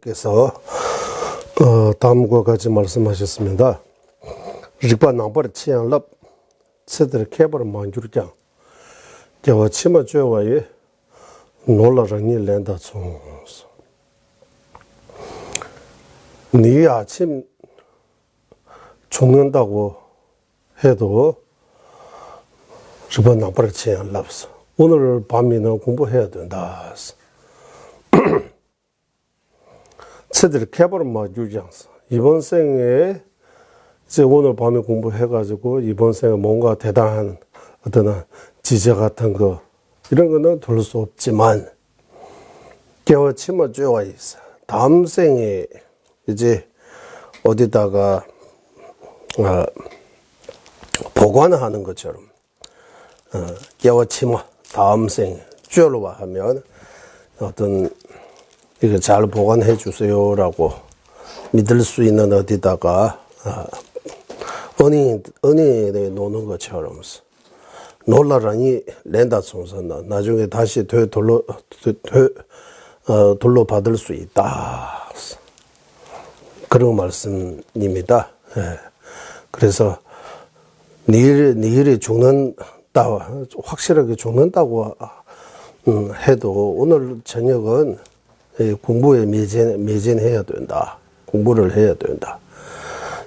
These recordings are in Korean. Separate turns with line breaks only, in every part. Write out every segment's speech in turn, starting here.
그래서 다음과 같이 말씀하셨습니다. 릭바 남벌 치양럽 세들 개벌 만주르장 저와 치마 죄와의 놀라랑이 랜다 총스 네 아침 죽는다고 해도 릭바 남벌 치양럽 오늘 밤에는 공부해야 된다. 세들 개벌 만주르장스 이번 생에 이제 오늘 밤에 공부해가지고 이번 생에 뭔가 대단한 어떤 지적 같은 거 이런 거는 둘 수 없지만 깨워치면 쬐와 있어. 다음 생에 이제 어디다가 보관하는 것처럼 깨워치면 다음 생에 쬐로 하면 어떤 이거 잘 보관해 주세요라고 믿을 수 있는 어디다가 은행에 놓는 것처럼 놀라라니 랜다 총선은 나중에 다시 돌로 받을 수 있다. 그런 말씀입니다. 예. 그래서 내일이 죽는다, 확실하게 죽는다고 해도 오늘 저녁은 공부에 매진해야 된다. 공부를 해야 된다.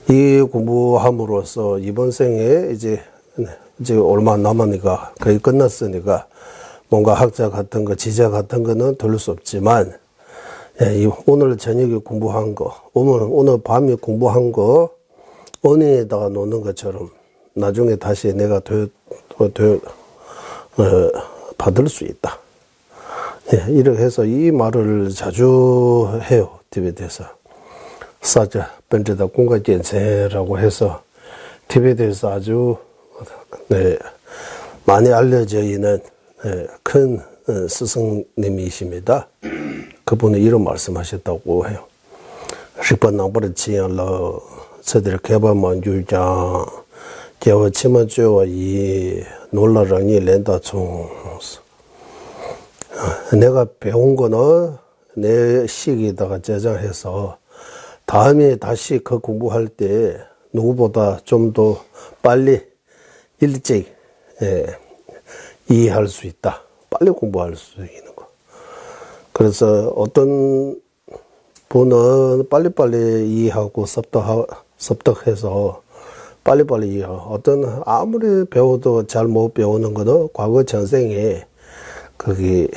이 공부함으로써 이번 생에 이제 얼마 안 남았으니까 거의 끝났으니까 뭔가 학자 같은 거, 지자 같은 거는 들을 수 없지만 오늘 저녁에 공부한 거, 오늘 밤에 공부한 거 은행에다가 놓는 것처럼 나중에 다시 내가 받을 수 있다. 이렇게 해서 이 말을 자주 해요. TV에서. 사자 번째다 공과견세라고 해서 TV에서 아주 많이 알려져 있는 큰 스승님이십니다. 그분은 이런 말씀하셨다고 해요. 릭반낭벌을 지연러 저들 개발만 유장 개와 치마죄와 이 놀라랑이 렌다총 내가 배운 거는 내 시기에다가 저장해서 다음에 다시 그 공부할 때 누구보다 좀 더 빨리 일찍 이해할 수 있다. 빨리 공부할 수 있는 거. 그래서 어떤 분은 빨리빨리 이해하고 습득해서 빨리빨리 이해하고 어떤 아무리 배워도 잘 못 배우는 거는 과거 전생에 거기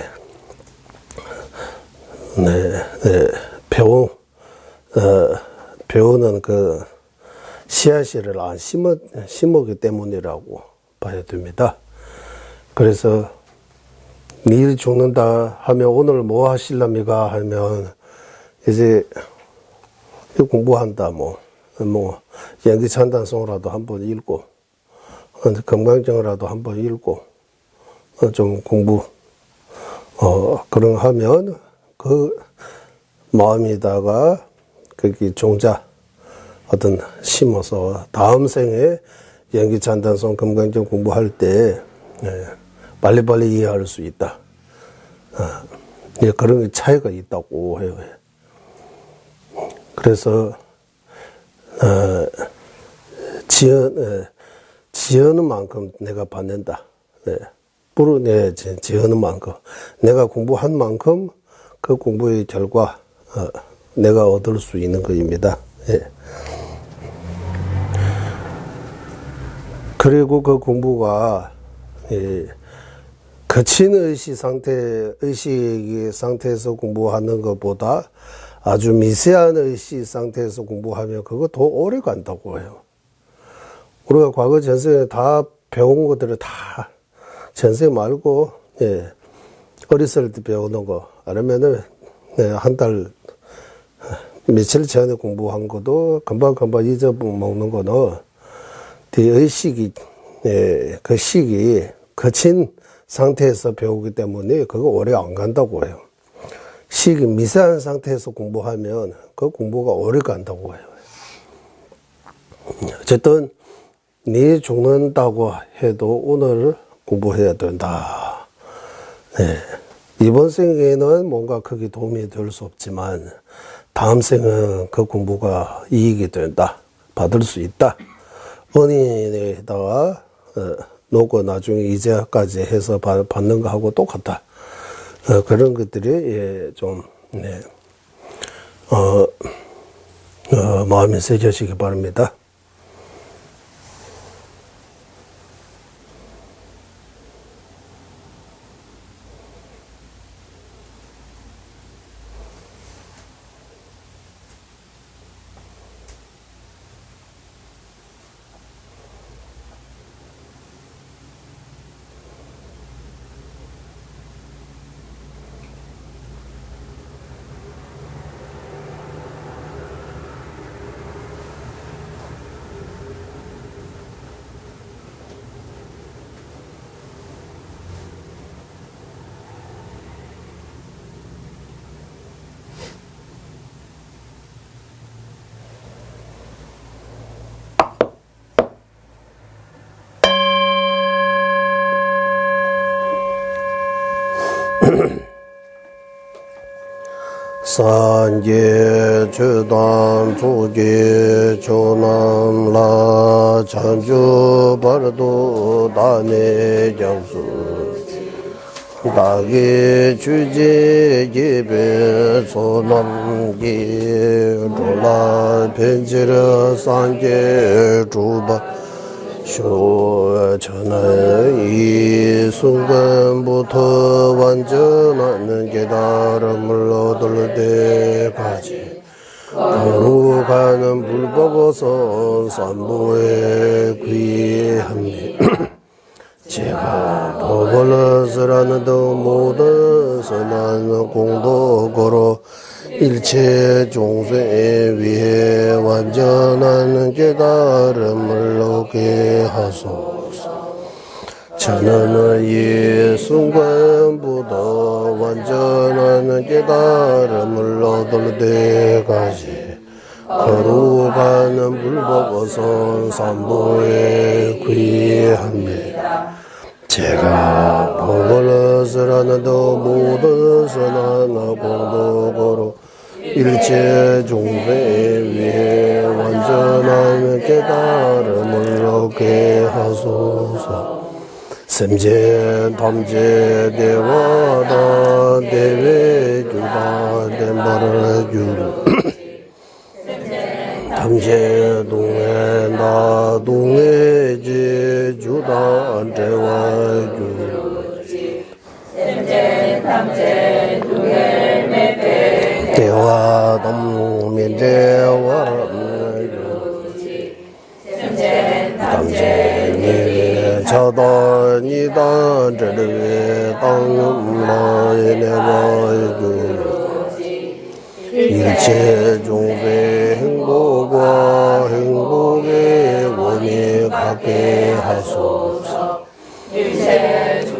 배우는 그 씨앗을 안 심었기 때문이라고 봐야 됩니다. 그래서 내일 죽는다 하면 오늘 뭐 하실랍니까 하면 이제 공부한다 뭐 연기찬단송이라도 한번 읽고 건강정이라도 한번 읽고 좀 공부 그런 하면 그 마음에다가 거기 종자 어떤 심어서 다음 생에 연기찬단송 건강정 공부할 때 빨리빨리 이해할 수 있다. 그런 차이가 있다고 해요. 그래서 지어는 만큼 내가 받는다. 지어는 만큼 내가 공부한 만큼 그 공부의 결과 내가 얻을 수 있는 것입니다. 그리고 그 공부가 거친 의식 상태에서 공부하는 것보다 아주 미세한 의식 상태에서 공부하면 그거 더 오래 간다고 해요. 우리가 과거 전생에 다 배운 것들을 다 전생 말고 어렸을 때 배우는 거 아니면은 한 달 며칠 전에 공부한 것도 금방 잊어먹는 거는 의식이 그 시기 거친 상태에서 배우기 때문에 그거 오래 안 간다고 해요. 시기 미세한 상태에서 공부하면 그 공부가 오래 간다고 해요. 어쨌든 네 죽는다고 해도 오늘 공부해야 된다. 네. 이번 생에는 뭔가 크게 도움이 될 수 없지만 다음 생은 그 공부가 이익이 된다. 받을 수 있다. 은인에다가 놓고 나중에 이자까지 해서 받는 거하고 똑같다. 그런 것들이 예, 좀 네. 마음에 새겨지기 바랍니다. 산계 주단 조계 조남라 chanju bardo dame jamsu 다기 주제 예배 소남기 돌아 벤지르 산계 주바 쇼천의 이 순간부터 완전한 깨달음을 얻을 때까지 거룩하는 불법어선 산보에 귀합니다. 제가 법을 쓰라는 등 모든 선한 공덕으로 일체 종생에 위해 완전한 깨달음을 얻게 하소서. 저는 이 순간보다 완전한 깨달음을 얻을 때까지 거룩하는 불법어선 산보에 귀합니다. 제가 법을 쓰라는 등 모든 선한 공덕으로 일체 종생에 위해 완전한 깨달음을 얻게 하소서. 샘제 탐제 대화다 대외주다 덴바를 주루 탐제 동해 나 동해 제주다 대화 주루 샘제 탐제 동해 메페 대화 동민 대화 탐제 니 차단이다 저르 땅마에 내와주 일체 종의 행복과 행복의 원이 갖게 하소서.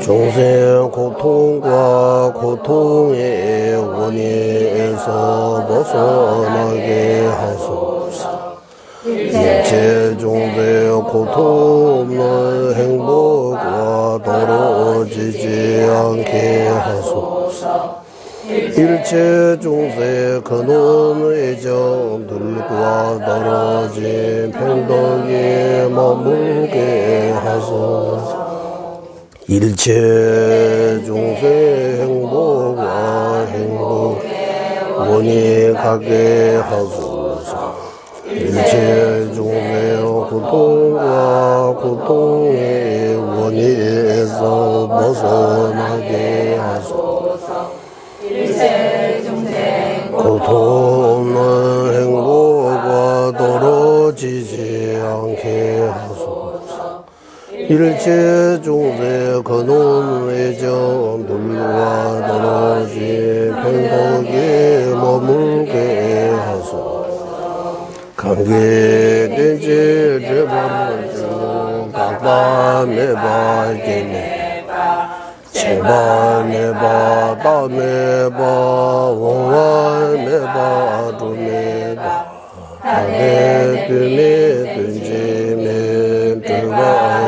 종생 고통과 고통의 원인에서 벗어나게 하소서. 일체 종의 고통 없는 행복과 떨어지지 않게 하소서. 일체 종세 근원 애정들과 떨어진 평등에 머물게 하소서. 일체 종세 행복과 행복 원이 가게 하소서. 일체 종의 고통과 고통의 원인에서 벗어나게 하소서. 고통 없는 행복과 떨어지지 않게 하소서. 일체 종의 근원 애정들과 떨어진 평덕에 머물게 하소서. 관계된 죄를 주 각밤에 밝게네 제발 내봐 다내봐 원활내봐 두내봐 가게 뜸에 든지면 들과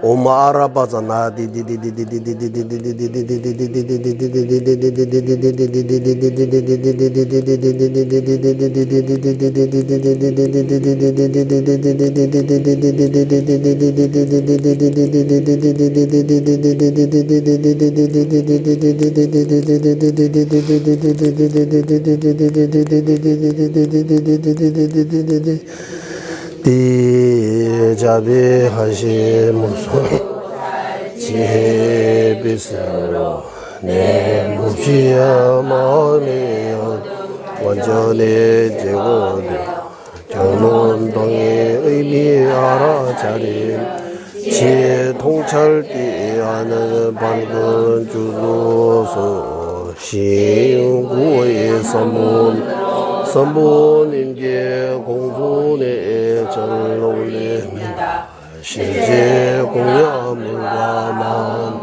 오마 아라바자나 디자비 하시 무소이 지혜비스로 내 묵시야 마음이 완전히 제거되어 정론동의 의미 알아차린 지혜 통찰띠 하는 밝은 주로서 신구의 선보님께 공손의 절을 올립니다. 실제 공야물과 마음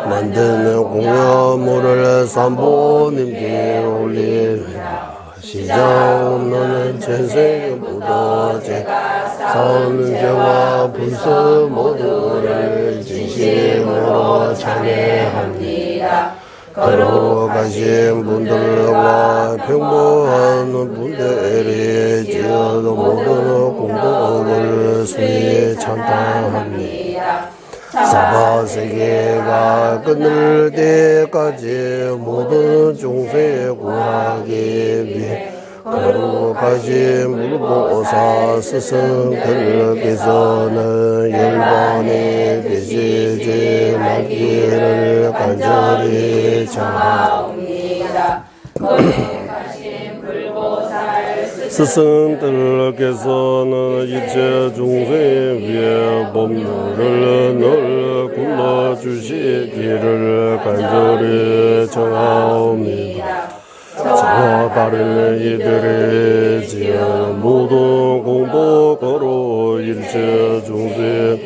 만드는 공야물을 선보님께 올립니다. 시장 없는 전생보다 사는 죄와 불수 모두를 진심으로 찬양합니다. 걸어가신 분들과 평범한 분들이 지어도 모든 공덕을 수에 찬양합니다. 사바세계가 끊을 때까지 모든 중생 구하기 위해 걸어가신 물보사 스승들께서는 열반의 비지지 말기를 간절히 청하옵니다. 걸어가신 물보살 스승들께서는 이체 중생 위에 법률을 늘 굴러주시기를 간절히 청하옵니다. 저와 다른 이들의 지은 모든 공덕으로 일체 중생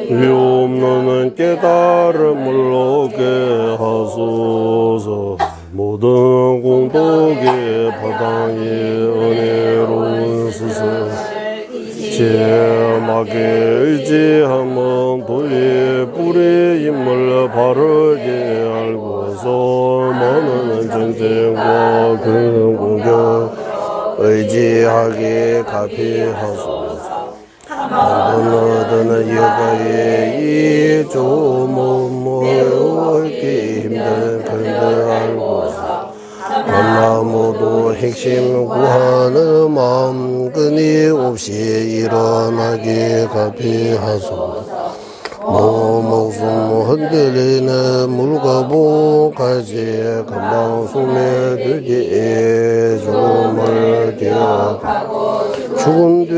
위없는 깨달음을 얻게 하소서. 모든 공덕의 바탕이 은혜로운 스승 제막에 의지하면 도의 불의 힘을 바르게 알고서 많은 전쟁과 그 공격 의지하게 가피하소서. 만든 얻은 여가의 이조몸을 얻기 힘든 근들 알고서 만나모도 핵심 구하는 마음 끊임없이 일어나게 가피하소서. 목숨 흔들리는 물과 복까지 금방 소멸되게 죽음을 기억하고 죽은 뒤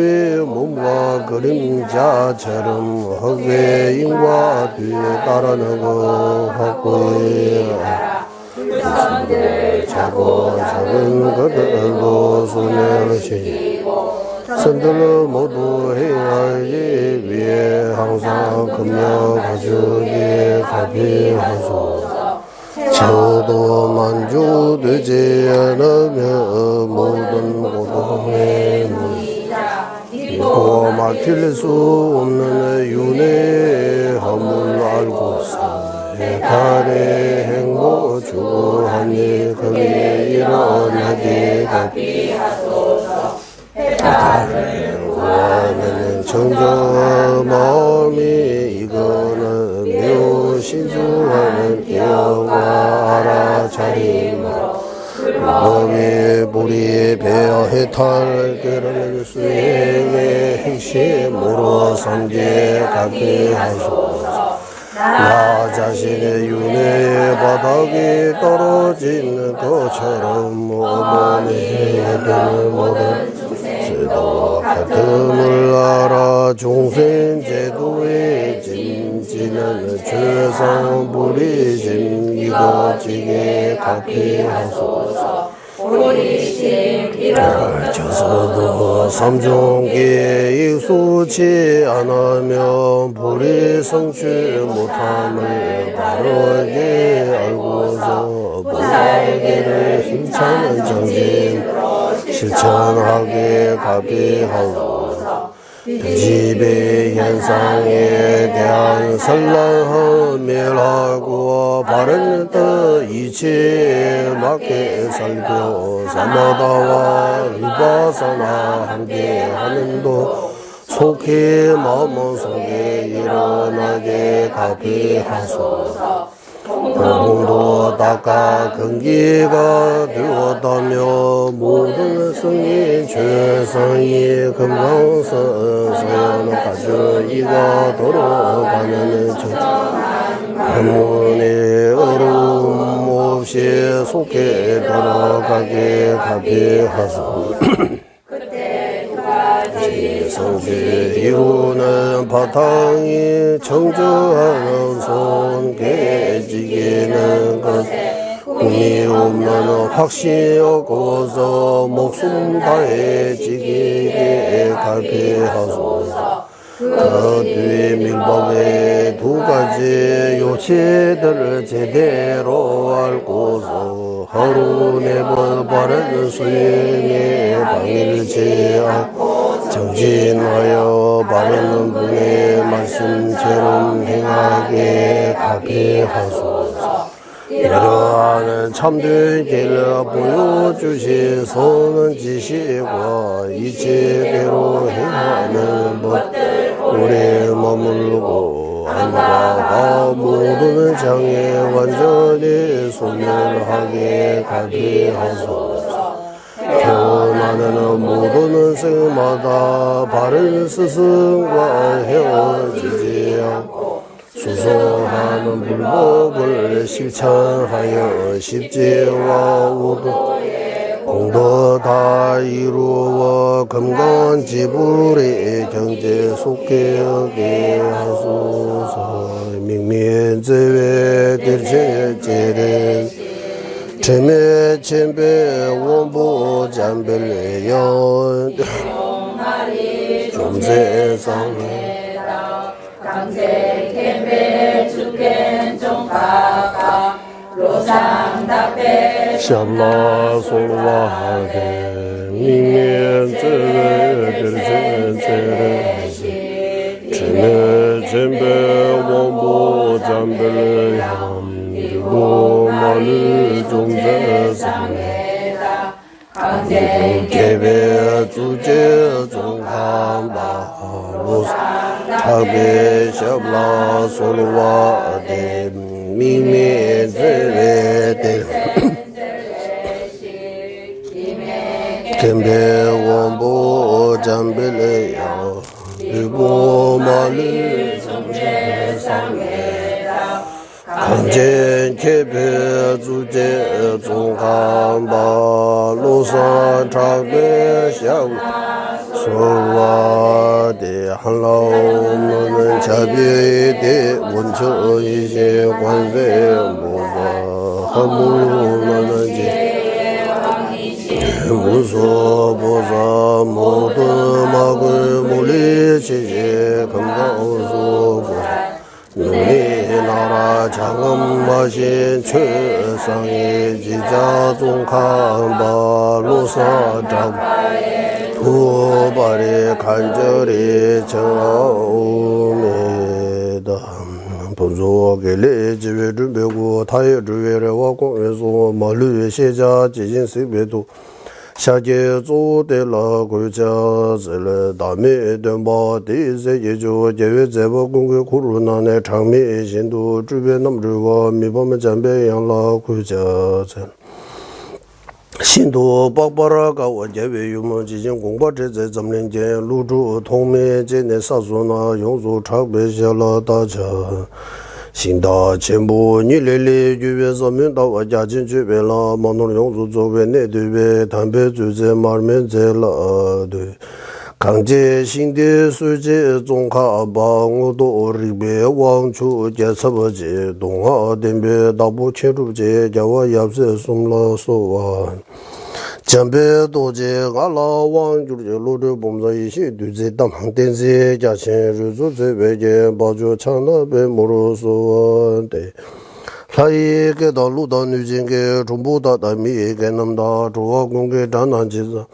몸과 그림자처럼 흑외인과 뒤에 따르는 것 확고히 자고 작은 것들도 소멸시키고 선들 모두 행하기 위해 항상 금력 가죽에 가비하소서. 저도 만족되지 않으며 모든 고통에 믿고 막힐 수 없는 윤회의 허물 알고서 달의 행복 주하니 거기에 일어나게 가비하소서. 해탈을 구하는 정저 마음이 이거는 매우 신중하는 기억과 알아차림으로 법의 불이 배어 해탈 그런 수행의 핵심으로 삼게 가게하소서. 나 자신의 윤회의 바닥에 떨어진 것처럼 어머니의 모든 제도 같음을 알아 중생 제도의 진지는 죄성 부리심 이거지게 가피하소서. 우리심 일어져서도 삼종기에 익숙치 않으면 불이 성취 못함을 바르게 알고서 무사하기를 힘차는 정진으로 실천하게 가비하소서. 집의 현상에 대한 설랑하밀하고 바른 뜻 이치에 맞게 살펴 사마다와 위바사나 함께하는도 속히 마음 속에 일어나게 가피하소서. 공도 닦아 근기가 되었다며 모든 성이 최상이 금강선 서연을 가져 이가 돌아가는 때문에 어려움 없이 속에 들어가게 가피하소서. 성지 이루는 바탕이 청저하는 손 깨지기는 것 꿈이 없는 확신이 없고서 목숨 다해지기에 갈피하소서. 그 뒤 민법의 두 가지 요체들을 제대로 알고서 하루 네번 바른 수행에 방일치 않고 정진하여 바른 분의 말씀처럼 행하게 가피하소서. 이러한 참된 길을 보여주시 선은 지시과 이치대로 행하는 법들 오래 머물고 안과 모든 장애 완전히 소멸하게 가피하소서. 태어나는 모든 생마다 바른 스승과 헤어지지 않고 수소하는 불법을 실천하여 십지와 우도 공도 다 이루어 금강지불의 경제 속에 하게 하소서. 명면제외 들제제를 제매 천배 원보 잠별레연 좀세상에
강세 캠베 주겐 종가가 로상답배
샬라 솔와하게 미면제외 들제제를 제매 천배 원보 잠별레연 고마를 종세상에다 강제 개배 주제 종한바로 타베 샤블라 솔와 데 미메제레데 켐베 원보 잠벨레야 고마를 종세상에다 강제 개배 주제 종한바 로사 타베 샤블라 소와대 한라오는 자비대 원처이제 관세 모가 하물로는 무소보사 모든 막을 물리치제 금강소고 눈이 나라 장엄 마신 최상의 지자 종칸바 로사장 두발이 간절히 정하옵니다. 본소하게 레지회를 메고 타해주회와 공회소 말루의 세자 지진습에도 샤게 조대라 골자슬 다음에 된바 대세 예조 제외 제보 공개 코로나의 장미 신도 주변 남들과 미범의 잠배 양라 골자슬 신도 박바라가 원제외 유무 지진 공부제제 점령제 루주 통매제내 사소나 용수 착배샤라 다자 신다 전부 니레레 주변에서 민다와 자진 주변라 만노 용수 조변 내두베 담배 주제 말면 제라드 강제 신대 수제 종가 방우도 리베 왕추 제서버지 동화 덴베 다부 체루제 자와 yap세 숨라 소와 잠배 도제 갈라 왕주제 로르 bomza 이시 두제 담항된제 자신 루조제 베제 바조 차나베 모로소데 라이게 달루다 뉴징게 중보다 담이게 남다 조와 공개 단한지자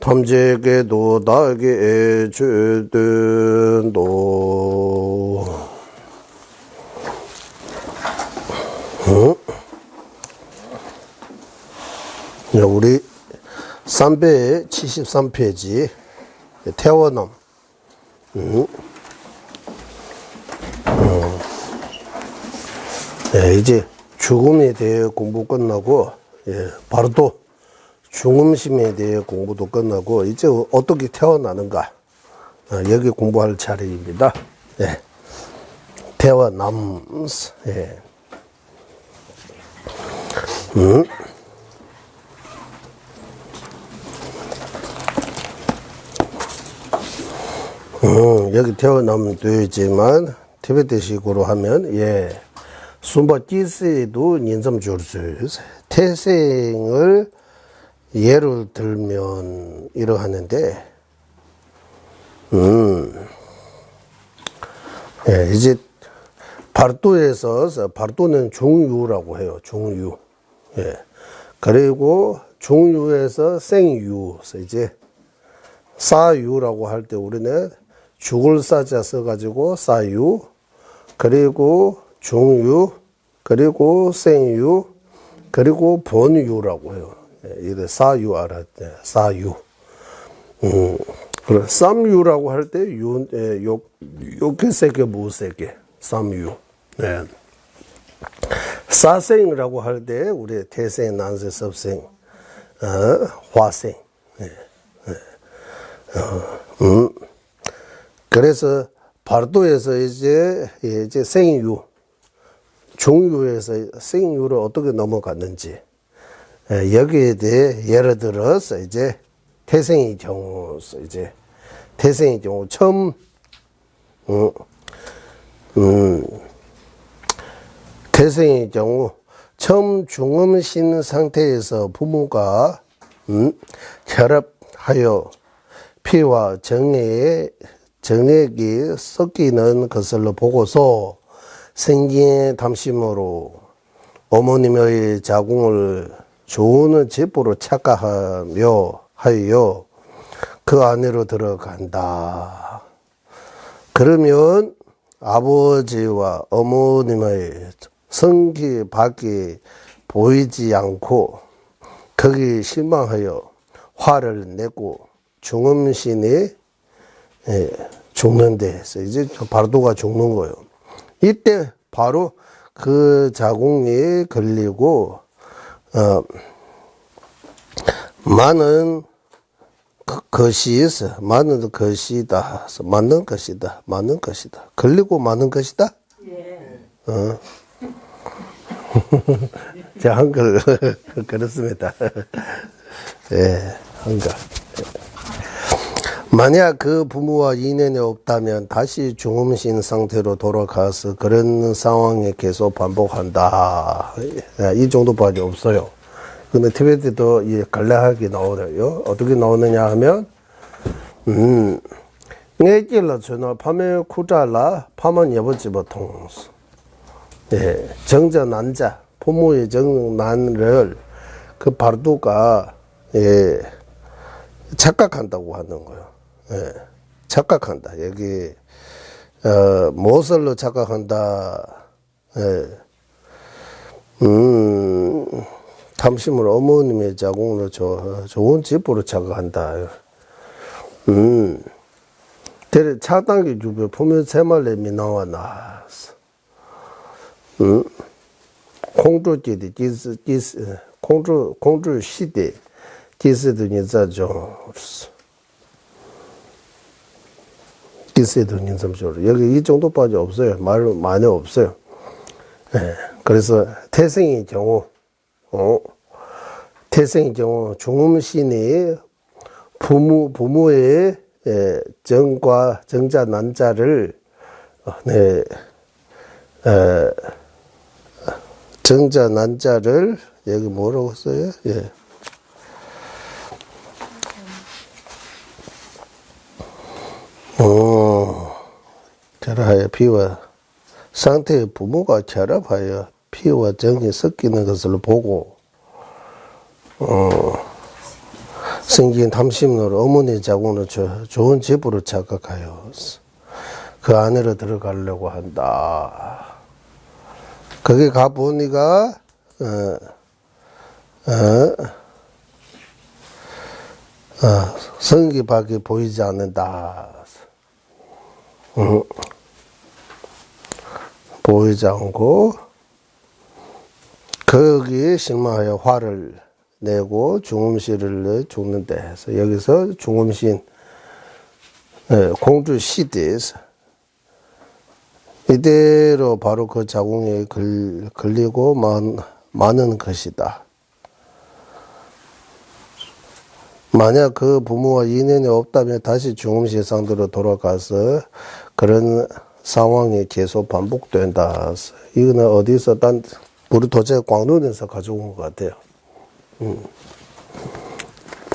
탐제게도 다게 주든도 우리 373페이지 태원함. 네, 이제 죽음에 대해 공부 끝나고, 바로 또 중음심에 대해 공부도 끝나고, 이제 어떻게 태어나는가, 여기 공부할 차례입니다. 네. 태어남. 예. 여기 태어나면 되지만 티베트식으로 하면 순바기스도 인점 줄수 태생을 예를 들면 이러하는데 이제 발도에서 발도는 종유라고 해요. 종유. 그리고 종유에서 생유. 이제 사유라고 할 때 우리는 죽을 사자 써가지고 사유, 그리고 중유, 그리고 생유, 그리고 본유라고 해요. 이래 사유 알았대. 사유. 그래 쌈유라고 할 때 요게 세게 무세게 쌈유. 네. 사생이라고 할 때 우리 태생, 난생, 섭생, 화생. 그래서 발도에서 이제 생유, 종유에서 생유를 어떻게 넘어갔는지 여기에 대해 예를 들어서 이제 태생의 경우 처음 태생의 경우 처음 중음신 상태에서 부모가 혈압하여 피와 정액이 섞이는 것을 보고서 생긴 담심으로 어머님의 자궁을 좋은 집으로 착각하며 하여 그 안으로 들어간다. 그러면 아버지와 어머님의 성기 밖이 보이지 않고 거기 실망하여 화를 내고 중음신이 죽는데 이제 발도가 죽는 거예요. 이때 바로 그 자궁이 걸리고 많은 것이 있어. 많은 것이다. 맞는 것이다. 맞는 것이다. 걸리고 많은 것이다. 제 한글 그렇습니다. 한글. 만약 그 부모와 인연이 없다면 다시 중음신 상태로 돌아가서 그런 상황에 계속 반복한다. 이 정도밖에 없어요. 근데 티베트도 이 간략하게 나오네요. 어떻게 나오느냐 하면, 내길라 전화 파면 쿠자라 파면 여보지 보통. 정자 난자 부모의 정난을 그 발도가 착각한다고 하는 거예요. 착각한다. 여기 무엇을로 착각한다. 탐심으로 어머님의 자궁으로 좋은 집으로 착각한다. 대래 차단기 주변 보면 세말렘이 나와 나왔어. 공주지대 공주 시대 기세도 인자죠. 기세도 인자죠. 여기 이 정도밖에 없어요. 말 많이 없어요. 그래서 태생의 경우 중음신이 부모의 정과 정자 난자를 정자 난자를 여기 뭐라고 써요? 결합하여 피와 상태의 부모가 결합하여 피와 정이 섞이는 것을 보고 생긴 탐심으로 어머니 자궁으로 좋은 집으로 착각하여 그 안으로 들어가려고 한다. 거기 가보니까 성기밖에 보이지 않는다. 보이지 않고 거기에 실망하여 화를 내고 중음시를 죽는데 해서 여기서 중음신 공주 시대에서 이대로 바로 그 자궁에 걸리고 마는 것이다. 만약 그 부모가 인연이 없다면 다시 중음시 상태로 돌아가서 그런 상황이 계속 반복된다. 이거는 어디서 우리 도체 광론에서 가져온 것 같아요.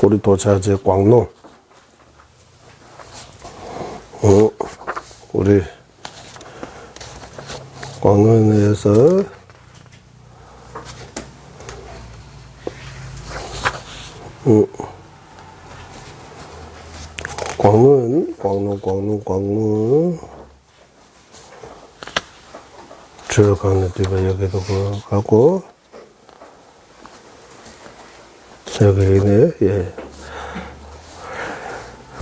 우리 도체 광론. 우리 광론에서 광론 들어가는 데가 여기도 가고 여기네. 예.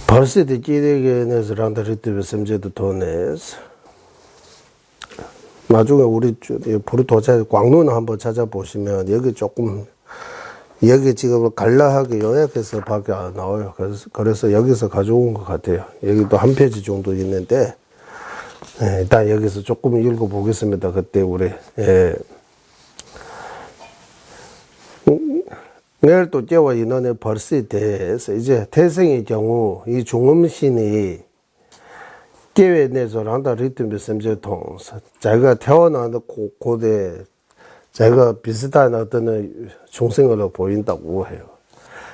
벌새도 끼리게네서 란다리트베 셈제도 돈에서 나중에 우리 부르도자 광론 한번 찾아보시면 여기 조금 여기 지금 간략하게 요약해서 밖에 안 나와요. 그래서 여기서 가져온 것 같아요. 여기도 한 페이지 정도 있는데 일단 여기서 조금 읽어보겠습니다. 그때 우리 내일 또 깨와 인원의 벌스에 대해서 이제 태생의 경우 이 중음신이 깨외 내서 란다 리듬 셈제통 자기가 태어나는 고대 자기가 비슷한 어떤 중생으로 보인다고 해요.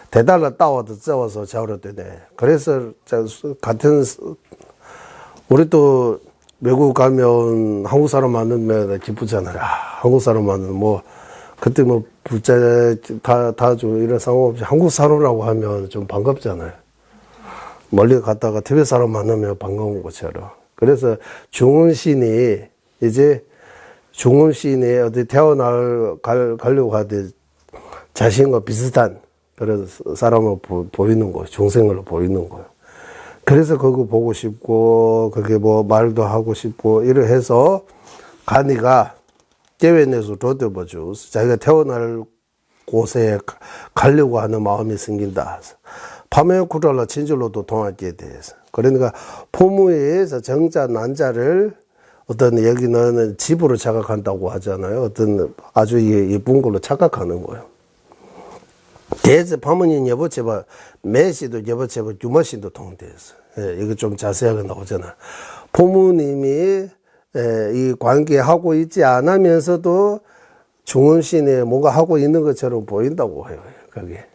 대달라 따와도 쩌워서 자오려 되네. 그래서 같은 우리 또 외국 가면 한국 사람 만나면 기쁘잖아요. 한국 사람 만나면 뭐 그때 뭐 불자 다 좀 이런 상황 없이 한국 사람이라고 하면 좀 반갑잖아요. 멀리 갔다가 티베트 사람 만나면 반가운 것처럼. 그래서 중음신이 이제 중음신이 어디 가려고 하되 자신과 비슷한 그런 사람을 보이는 거예요. 중생으로 보이는 거예요. 그래서 그거 보고 싶고, 그게 뭐 말도 하고 싶고, 이래 해서 가니가 깨외내서 돋아보죠. 자기가 태어날 곳에 가려고 하는 마음이 생긴다. 밤에 구달라 진절로도 통하게 돼서. 그러니까 포무에서 정자, 난자를 어떤 여기는 집으로 착각한다고 하잖아요. 어떤 아주 예쁜 걸로 착각하는 거예요. 대체 파문인 여보체바 매시도 여보체바 유머신도 통돼서 이거 좀 자세하게 나오잖아. 부모님이 이 관계하고 있지 않으면서도 중음신에 뭔가 하고 있는 것처럼 보인다고 해요. 그게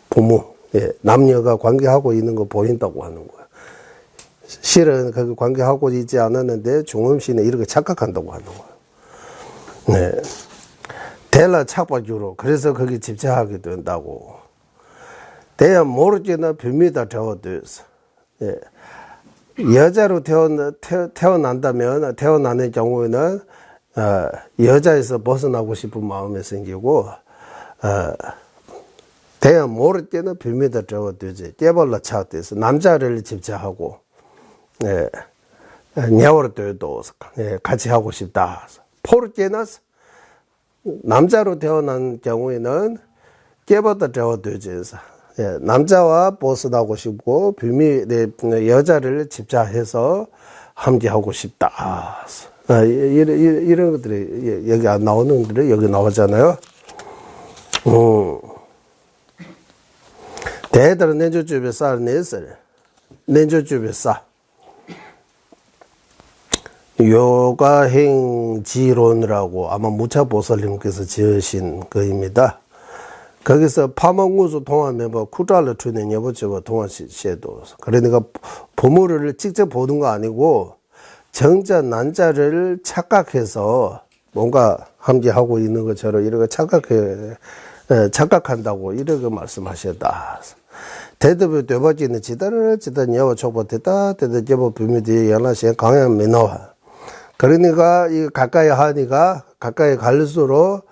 부모 남녀가 관계하고 있는 거 보인다고 하는 거야. 실은 그 관계하고 있지 않았는데 중음신에 이렇게 착각한다고 하는 거야. 네. 대라 착박주로 그래서 거기 집착하게 된다고. 대야 모르게나 뱀이다 되어돼서. 여자로 태어난다면 태어나는 경우에는 여자에서 벗어나고 싶은 마음이 생기고 대야 모르게는 뱀이다 되어되지. 깨발라 착돼서 남자를 집착하고 냐오르 되어도 같이 하고 싶다. 포르게나 남자로 태어난 경우에는 깨버다 되어되지. 남자와 벗어나고 싶고 여자를 집착해서 함께하고 싶다. 이런 것들이 여기 안 나오는 것들이 여기 나오잖아요. 대들은 내조주에 쌀 냈을 내조주에 싸 요가행지론이라고 아마 무차보살님께서 지으신 거입니다. 거기서 파망구수 통하면 뭐 쿠달러 추는 여보체와 동화시에도 그러니까 부모를 직접 보는 거 아니고 정자 난자를 착각해서 뭔가 함께하고 있는 것처럼 이렇게 착각한다고 이렇게 말씀하셨다. 대답을 되버지는 지다를 여보 촉보됐다 대답 여보 비밀이 연락시에 강연 민호와 그러니까 이 가까이 하니까 가까이 갈수록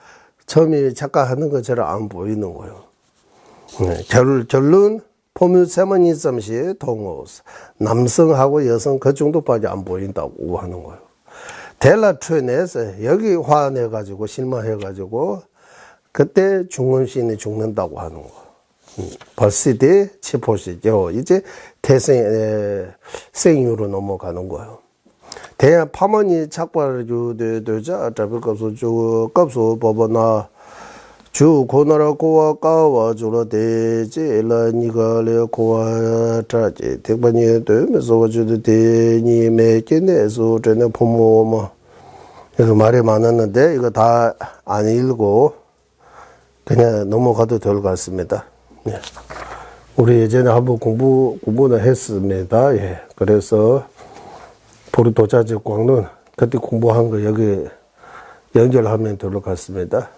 처음에 착각하는 것처럼 안 보이는 거예요. 결론 포뮤세머니즘시 동호스 남성하고 여성 그 정도밖에 안 보인다고 하는 거예요. 델라트윈에서 여기 화내 가지고 실망해 가지고 그때 죽는 신이 죽는다고 하는 거예요. 버시디 치포시죠. 이제 생유로 넘어가는 거예요. 대한 파머니 착발을 주되자 잡을것을 주 값수 법어나 주 고나라 고와 까와 주로 되지 일라 니가래 고와 자지 대반이 되면서 주도 되니 매께내서 저는 부모 뭐 이거 말이 많았는데 이거 다 안 읽고 그냥 넘어가도 될 것 같습니다. 예. 우리 예전에 한번 공부는 했습니다. 예. 그래서 보르도자지 광론 그때 공부한 거 여기 연결하면 될 것 같습니다.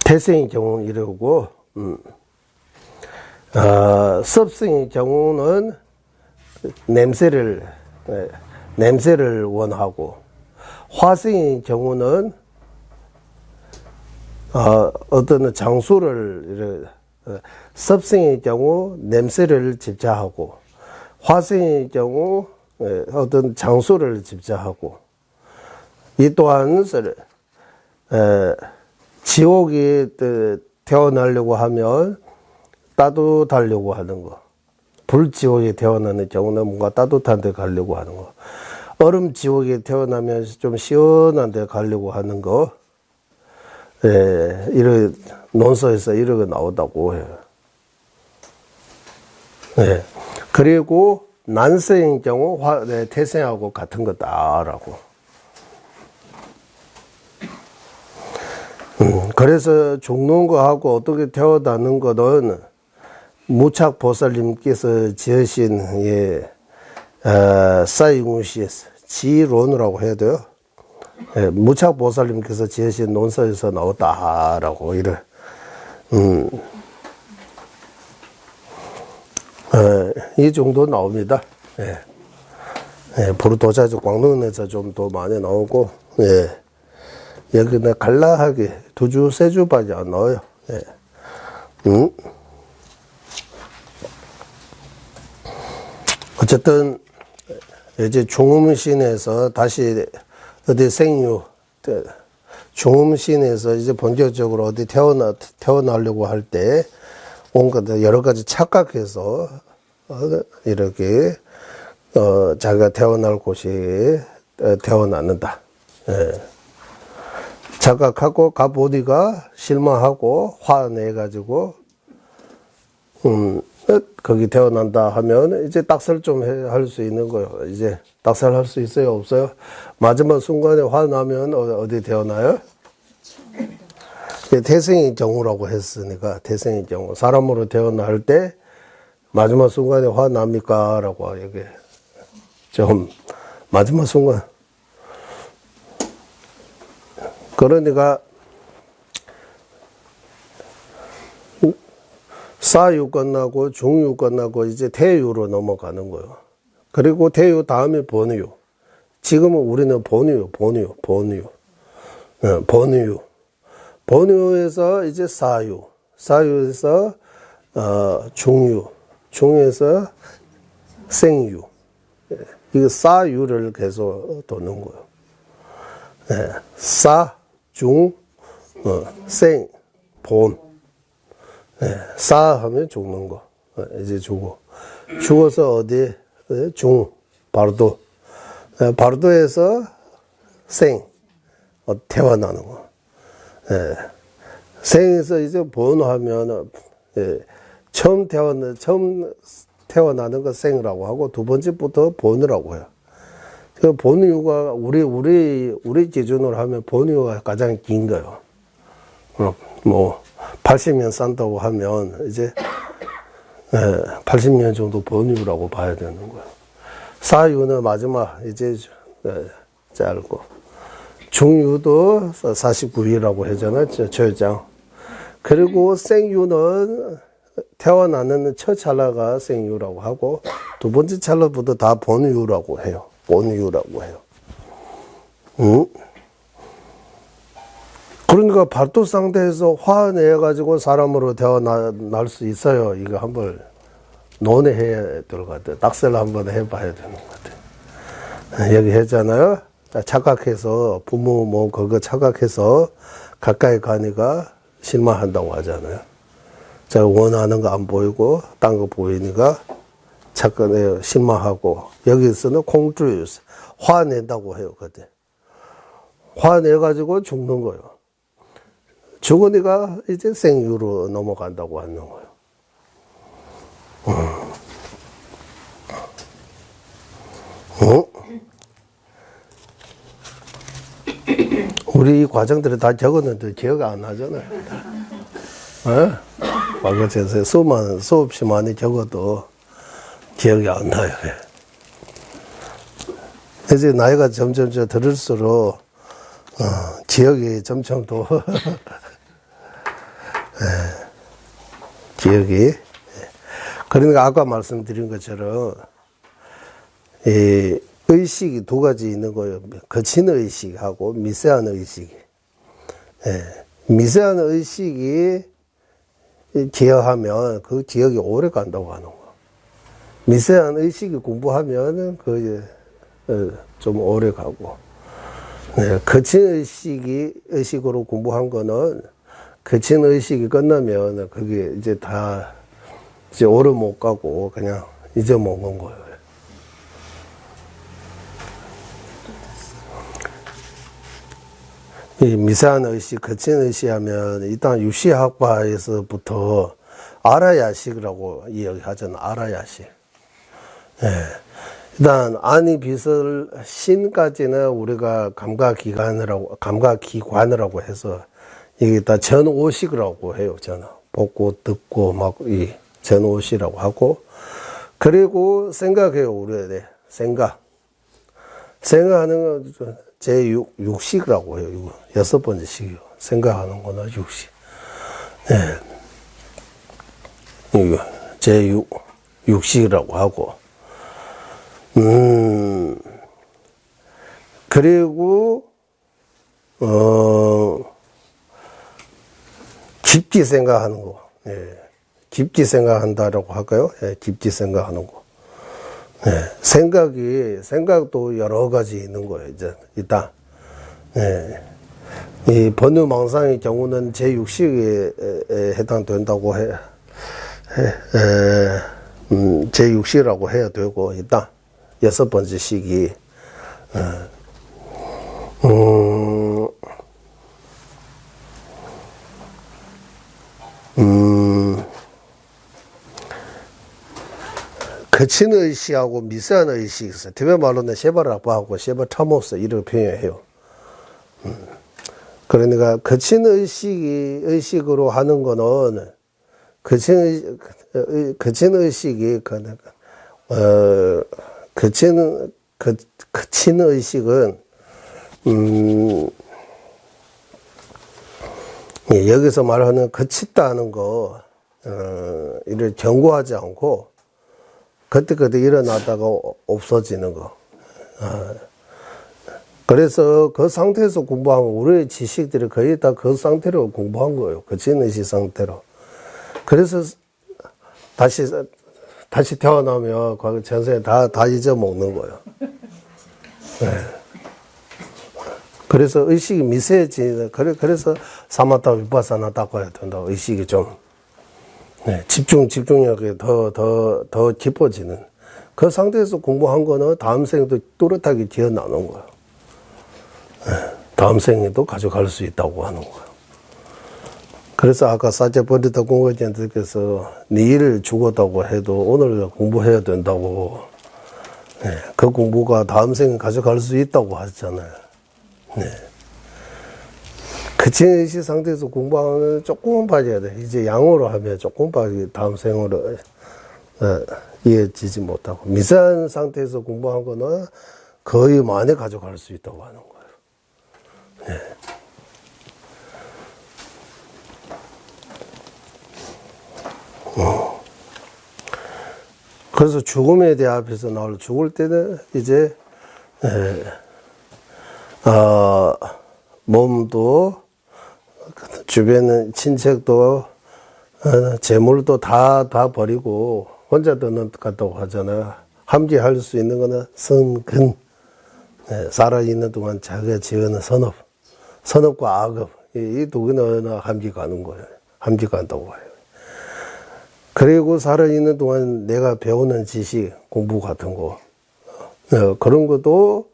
태생의 경우는 이러고, 습성의 경우는 냄새를 원하고, 화생의 경우는 어떤 장소를 습성의 경우 냄새를 집착하고, 화생의 경우 어떤 장소를 집착하고, 이 또한 지옥에 태어나려고 하면 따뜻하려고 하는 거. 불지옥에 태어나는 경우는 뭔가 따뜻한 데 가려고 하는 거. 얼음 지옥에 태어나면 좀 시원한 데 가려고 하는 거. 이런 논서에서 이런 거 나오다고 해요. 그리고 난생의 경우 태생하고 같은 거다라고. 그래서 죽는 거하고 어떻게 태어나는 거는 무착보살님께서 지으신 사이궁시에서 지론이라고 해야 돼요. 무착보살님께서 지으신 논서에서 나왔다라고 이래. 이 정도 나옵니다. 보르도자지 광론에서 좀 더 많이 나오고, 여기는 간략하게 2주, 3주밖에 안 나와요. 어쨌든, 이제 중음신에서 다시 어디 중음신에서 이제 본격적으로 어디 태어나려고 할 때, 온갖 여러 가지 착각해서, 이렇게, 자기가 태어날 곳이 태어났는다. 착각하고 가보니까 실망하고 화내가지고 거기 태어난다 하면 이제 딱설 좀 할 수 있는 거예요. 이제 딱설 할 수 있어요? 없어요? 마지막 순간에 화나면 어디 태어나요? 태생의 경우라고 했으니까 태생의 경우 사람으로 태어날 때 마지막 순간에 화납니까? 라고 이게 좀 마지막 순간 그러니까 사유 끝나고 중유 끝나고 이제 태유로 넘어가는 거예요. 그리고 태유 다음에 본유. 지금은 우리는 본유. 본유에서 이제 사유. 사유에서 중유. 중유에서 생유. 이거 사유를 계속 도는 거예요. 사, 중, 생, 본. 사 하면 죽는 거. 이제 죽어서 어디? 중, 바르도. 바르도에서 생, 태어나는 거. 생에서 이제 본하면, 처음 태어나는 거 생이라고 하고, 두 번째부터 본이라고 해요. 그 본유가 우리 기준으로 하면 본유가 가장 긴 거예요. 뭐 80년 산다고 하면 이제 80년 정도 본유라고 봐야 되는 거예요. 사유는 마지막 이제 짧고 중유도 49일이라고 하잖아요. 절장. 그리고 생유는 태어나는 첫 찰나가 생유라고 하고 두 번째 찰나부터 다 본유라고 해요. 본유라고 해요. 응? 그러니까 발도 상태에서 화내가지고 사람으로 태어날 수 있어요. 이거 한번 논의해야 될 것 같아요. 낙서를 한번 해봐야 되는 것 같아요. 여기 했잖아요. 착각해서, 부모 뭐 그거 착각해서 가까이 가니까 실망한다고 하잖아요. 제가 원하는 거 안 보이고, 딴 거 보이니까 착각해 실망하고, 여기서는 공주였어요. 화낸다고 해요, 그때. 화내가지고 죽는 거예요. 죽으니까 이제 생유로 넘어간다고 하는 거예요. 우리 이 과정들을 다 적었는데 기억 안 나잖아요. 과거 제세 수없이 많이 적어도 기억이 안 나요. 이제 나이가 점점 들을수록 기억이 점점 더 기억이. 그러니까 아까 말씀드린 것처럼 이 의식이 두 가지 있는 거예요. 거친 의식하고 미세한 의식. 미세한 의식이 기억하면 그 기억이 오래 간다고 하는 거예요. 미세한 의식이 공부하면 좀 오래 가고. 거친 의식으로 공부한 거는 거친 의식이 끝나면 그게 이제 다 이제 오래 못 가고 그냥 잊어먹는 거예요. 이 미세한 의식, 거친 의식하면 일단 유시학파에서부터 아라야식이라고 이야기하잖아요. 아라야식. 일단 안이 비설 신까지는 우리가 감각기관이라고 해서 이게 다 전오식이라고 해요. 저는 보고 듣고 막 이 전오식이라고 하고, 그리고 생각해요. 우리가 생각하는 건 제6식이라고 해요. 여섯 번째 식이요. 생각하는 거는 6식. 이거 제6식이라고 하고, 그리고 깊게 생각하는 거. 깊게 생각한다라고 할까요? 깊게 생각하는 거. 생각도 여러 가지 있는 거예요, 이제, 일단. 이 번뇌망상의 경우는 제6식에 해당된다고 제6식이라고 해야 되고, 일단, 여섯 번째 식이, 거친 의식하고 미세한 의식이 있어요. 티베트 말로는 셰바라바하고 셰바타모스 이렇게 표현해요. 그러니까 거친 의식으로 하는 거는 거친 의식이 거친 의식은 여기서 말하는 거칠다는 거 이를 경고하지 않고 그때 일어나다가 없어지는 거. 그래서 그 상태에서 공부하면 우리의 지식들이 거의 다 그 상태로 공부한 거예요. 거친 의식 상태로. 그래서 다시 태어나면 과거 전생에 다 잊어먹는 거예요. 그래서 의식이 미세해지는, 그래서 사마타 위파사나 닦아야 된다고. 의식이 좀 집중력이 더 깊어지는 그 상태에서 공부한 거는 다음 생에도 또렷하게 기어나는 거예요. 다음 생에도 가져갈 수 있다고 하는 거예요. 그래서 아까 사제버리다 공과장님께서 내일 죽었다고 해도 오늘 공부해야 된다고, 그 공부가 다음 생에 가져갈 수 있다고 하셨잖아요. 거친 의식 상태에서 공부하면 조금 빠져야 돼. 이제 양으로 하면 조금 빠지게 다음 생으로 이어지지 못하고, 미세한 상태에서 공부한 거는 거의 많이 가져갈 수 있다고 하는 거예요. 그래서 죽음에 대해 앞에서 나올 죽을 때는 이제 몸도 주변은 친척도 재물도 다 버리고 혼자 듣는 같다고 하잖아. 함께할 수 있는 거는 선근, 살아있는 동안 자기가 지어는 선업과 악업, 이 두 개는 함께 가는 거예요. 함께 간다고 해요. 그리고 살아있는 동안 내가 배우는 지식, 공부 같은 거, 그런 것도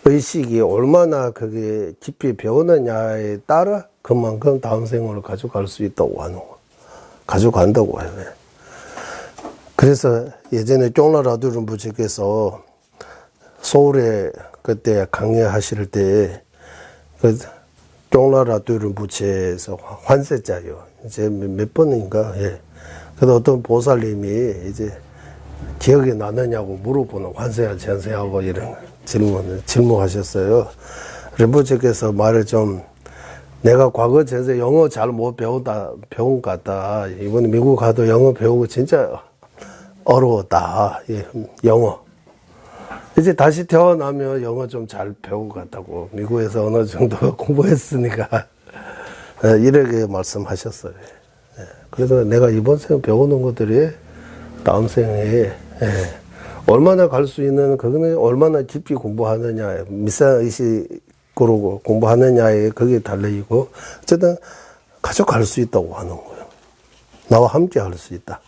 의식이 얼마나 그게 깊이 배우느냐에 따라 그만큼 다음 생으로 가져갈 수 있다고 하는 거. 가져간다고 해요. 그래서 예전에 쫑라라두른 부처께서 서울에 그때 강의하실 때 그 쫑라라두른 부처에서 환세자요. 이제 몇 번인가, 예. 그래서 어떤 보살님이 이제 기억이 나느냐고 물어보는 환세야, 전세하고 이런 질문하셨어요. rinpoche께서 말을 좀 내가 과거 전세 영어 잘 못 배운 것 같다. 이번에 미국 가도 영어 배우고 진짜 어려웠다. 예, 영어. 이제 다시 태어나면 영어 좀 잘 배우고 같다고. 미국에서 어느 정도 공부했으니까. 이렇게 말씀하셨어요. 그래서 내가 이번 생 배우는 것들이 다음 생에 얼마나 갈 수 있는, 그거는 얼마나 깊이 공부하느냐, 미사의식으로 공부하느냐에 그게 달려있고, 어쨌든 가져갈 수 있다고 하는 거예요. 나와 함께 할 수 있다.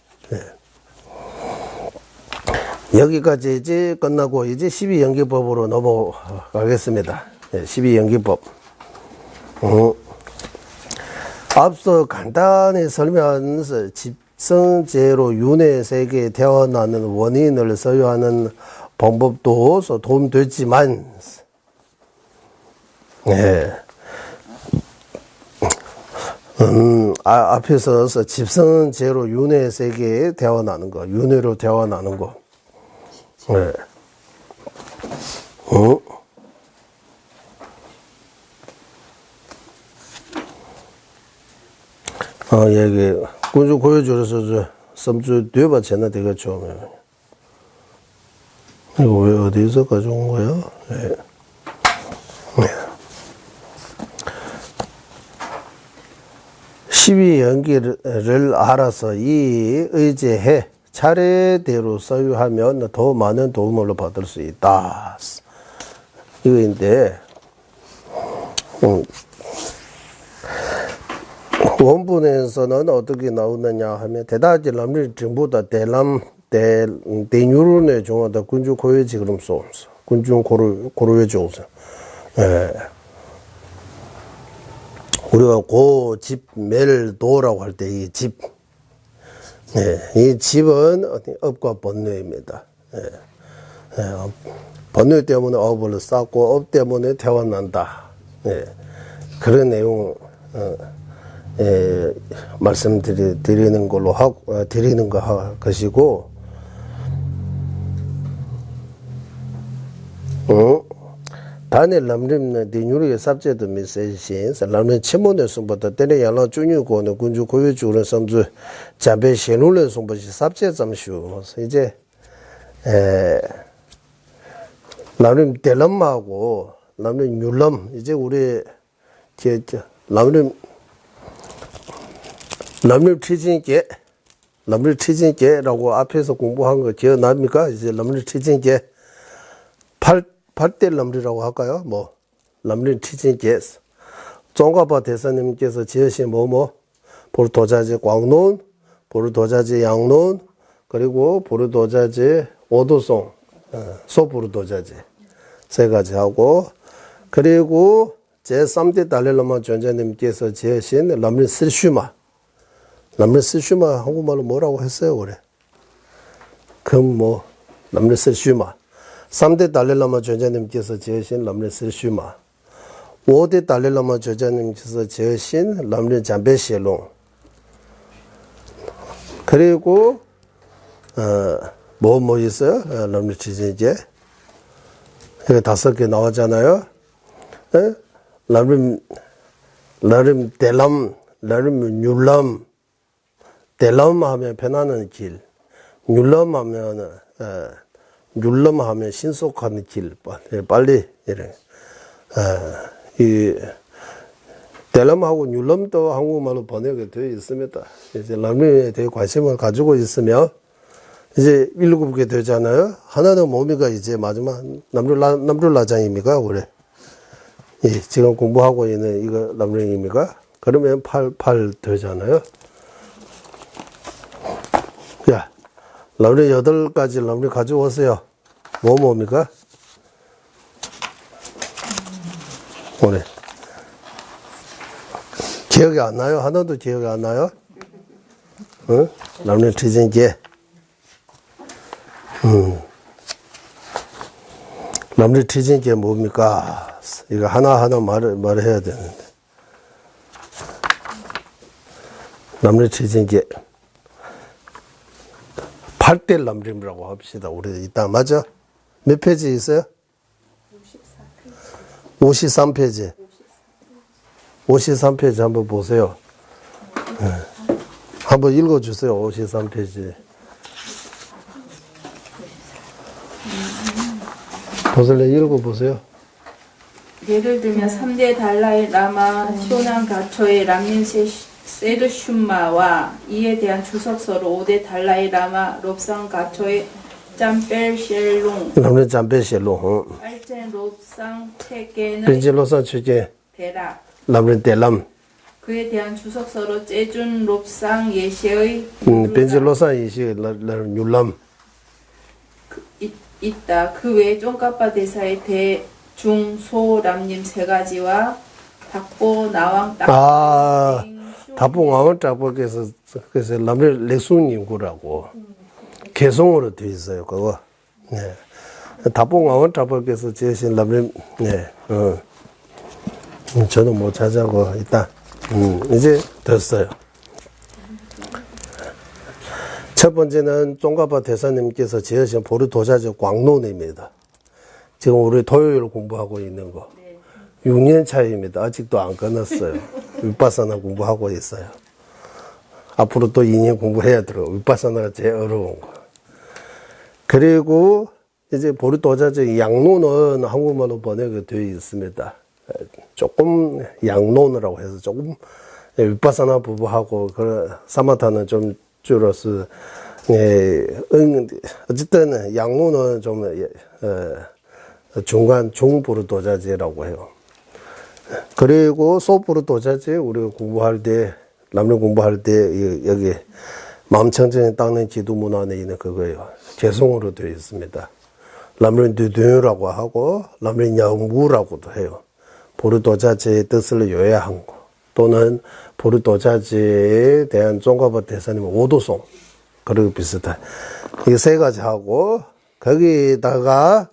여기까지 이제 끝나고 이제 12연기법으로 넘어가겠습니다. 12연기법. 앞서 간단히 설명하면서 집성제로 윤회 세계에 태어나는 원인을 서유하는 방법도 도움되지만, 앞에서 집성제로 윤회 세계에 태어나는 거, 윤회로 태어나는 거. 여기 군주 고여줄에서 섬주 뒤에봐 쟤나 되겠죠. 이거 왜 어디서 가져온 거야? 십이연기를 알아서 이 의제해 차례대로 소유하면 더 많은 도움을 받을 수 있다. 이거인데, 원본에서는 어떻게 나오느냐 하면, 대다지 람리 정보다 대뉴르네 중하다 군주 고유지 그럼 쏘면서, 군주 고루에 좋으서. 우리가 고집 멜도라고 할 때 이 집, 이 집은 업과 번뇌입니다. 번뇌 때문에 업을 쌓고 업 때문에 태어난다. 그런 내용 말씀드리는 걸로 하고 드리는 것이고, 단에 람림네 디뉴르의 삽제도 미세신 람림 치모네 송부터 때려 양라 중유고는 군주 고유주는 섬주 자배 신룰의 송부시 삽제 잠시오. 이제 람림 델람하고 람림 율람 이제 우리 람림 튀진계라고 앞에서 공부한 거 기억납니까? 이제 람림 튀진계 8대 람리라고 할까요? 뭐 람리 튀진계 종가바 대사님께서 지으신 보르도자지 광론, 보르도자지 양론, 그리고 보르도자지 오도송, 소보르도자지 세 가지 하고, 그리고 제3대 달렐라마 존재님께서 지으신 람리 스슈마 한국말로 뭐라고 했어요, 그래? 람리 스슈마 3대 달렐라마 존재님께서 지으신 람리 스슈마, 5대 달렐라마 존재님께서 지으신 람리 잠베시롱, 그리고 뭐 있어요? 람리 치진제 이거 5개 나왔잖아요. 람림 델람, 람림 율람, 델럼 하면 편안한 길, 율럼 하면 율럼 하면 신속한 길, 빨리 이래. 이 델럼하고 율럼도 한국말로 번역이 되어 있습니다. 이제 람림에 대해 관심을 가지고 있으면 이제 7개 되잖아요. 하나는 뭡니까? 이제 마지막 남룰라장입니까? 그래. 예, 지금 공부하고 있는 이거 람림입니까? 그러면 8 되잖아요. 야, 람림 8가지 람림 가져오세요. 뭡니까? 오늘 기억이 안 나요? 하나도 기억이 안 나요? 응? 람림 트진게. 람림 트진게 뭡니까? 이거 하나하나 말해야 되는데. 람림 트진게. 8대 람림이라고 합시다. 우리 이따 맞아? 몇 페이지 있어요? 53페이지. 53페이지 한번 보세요. 네. 한번 읽어주세요. 53페이지. 보슬레 읽어보세요.
예를 들면 3대 달라이 라마 쇼난 가초의 람린 세르슌마와 이에 대한 주석서로 5대 달라이 라마 롭상 가초의 짬벨 셸롱
람린 짬벨 셸롱
알젠 롭상 체계는
벤지 롭상 체계
대라
람린 델람
그에 대한 주석서로 제준 롭상 예시의
벤지 롭상 예시 율람
있다. 그 외에 쫑까빠 대사의 대, 중, 소, 람님 3가지와 닭보, 나왕, 딱
다봉 왕을 잡고서 그래서 람린 렉숭님구라고 개성으로 되어 있어요. 그거. 네. 다봉 왕을 잡고서 제신 람린 네. 저는 못 찾아고 일단 이제 됐어요. 첫 번째는 쫑가파 대사님께서 지으신 보르도자지 광론입니다. 지금 우리 토요일 공부하고 있는 거. 6년 차입니다. 아직도 안 끝났어요. 윗바사나 공부하고 있어요. 앞으로 또 2년 공부해야 돼요. 윗바사나가 제일 어려운 거. 그리고 이제 보르도자지 양론은 한국말로 번역이 되어 있습니다. 조금 양론이라고 해서 조금 윗바사나 부부하고 그 사마타는 좀 줄어서 어쨌든 양론은 좀 중간 중보르도자지라고 해요. 그리고 소보르도자지 우리가 공부할 때 람림 공부할 때 여기 마음청정에 닦는 기도문 안에 있는 그거예요. 개성으로 되어 있습니다. 람림 두두라고 하고 람림 영구라고도 해요. 보르도자지의 뜻을 요약한 거. 또는 보르도자지에 대한 쫑가파 대사님 오도송 그리고 비슷한 이 3가지 하고 거기다가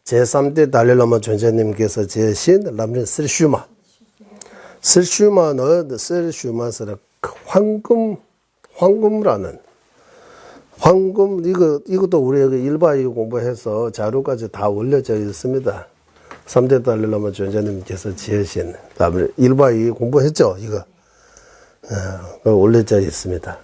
제3대 달릴라마 존재님께서 지으신 람린 쓸슈마 쓸슈마는 쓸슈마스는 황금라는 황금 이것도 우리 여기 일바이 공부해서 자료까지 다 올려져 있습니다. 3대 달릴라마 존재님께서 지으신 다음에 1바2 공부했죠 이거 올려져 있습니다.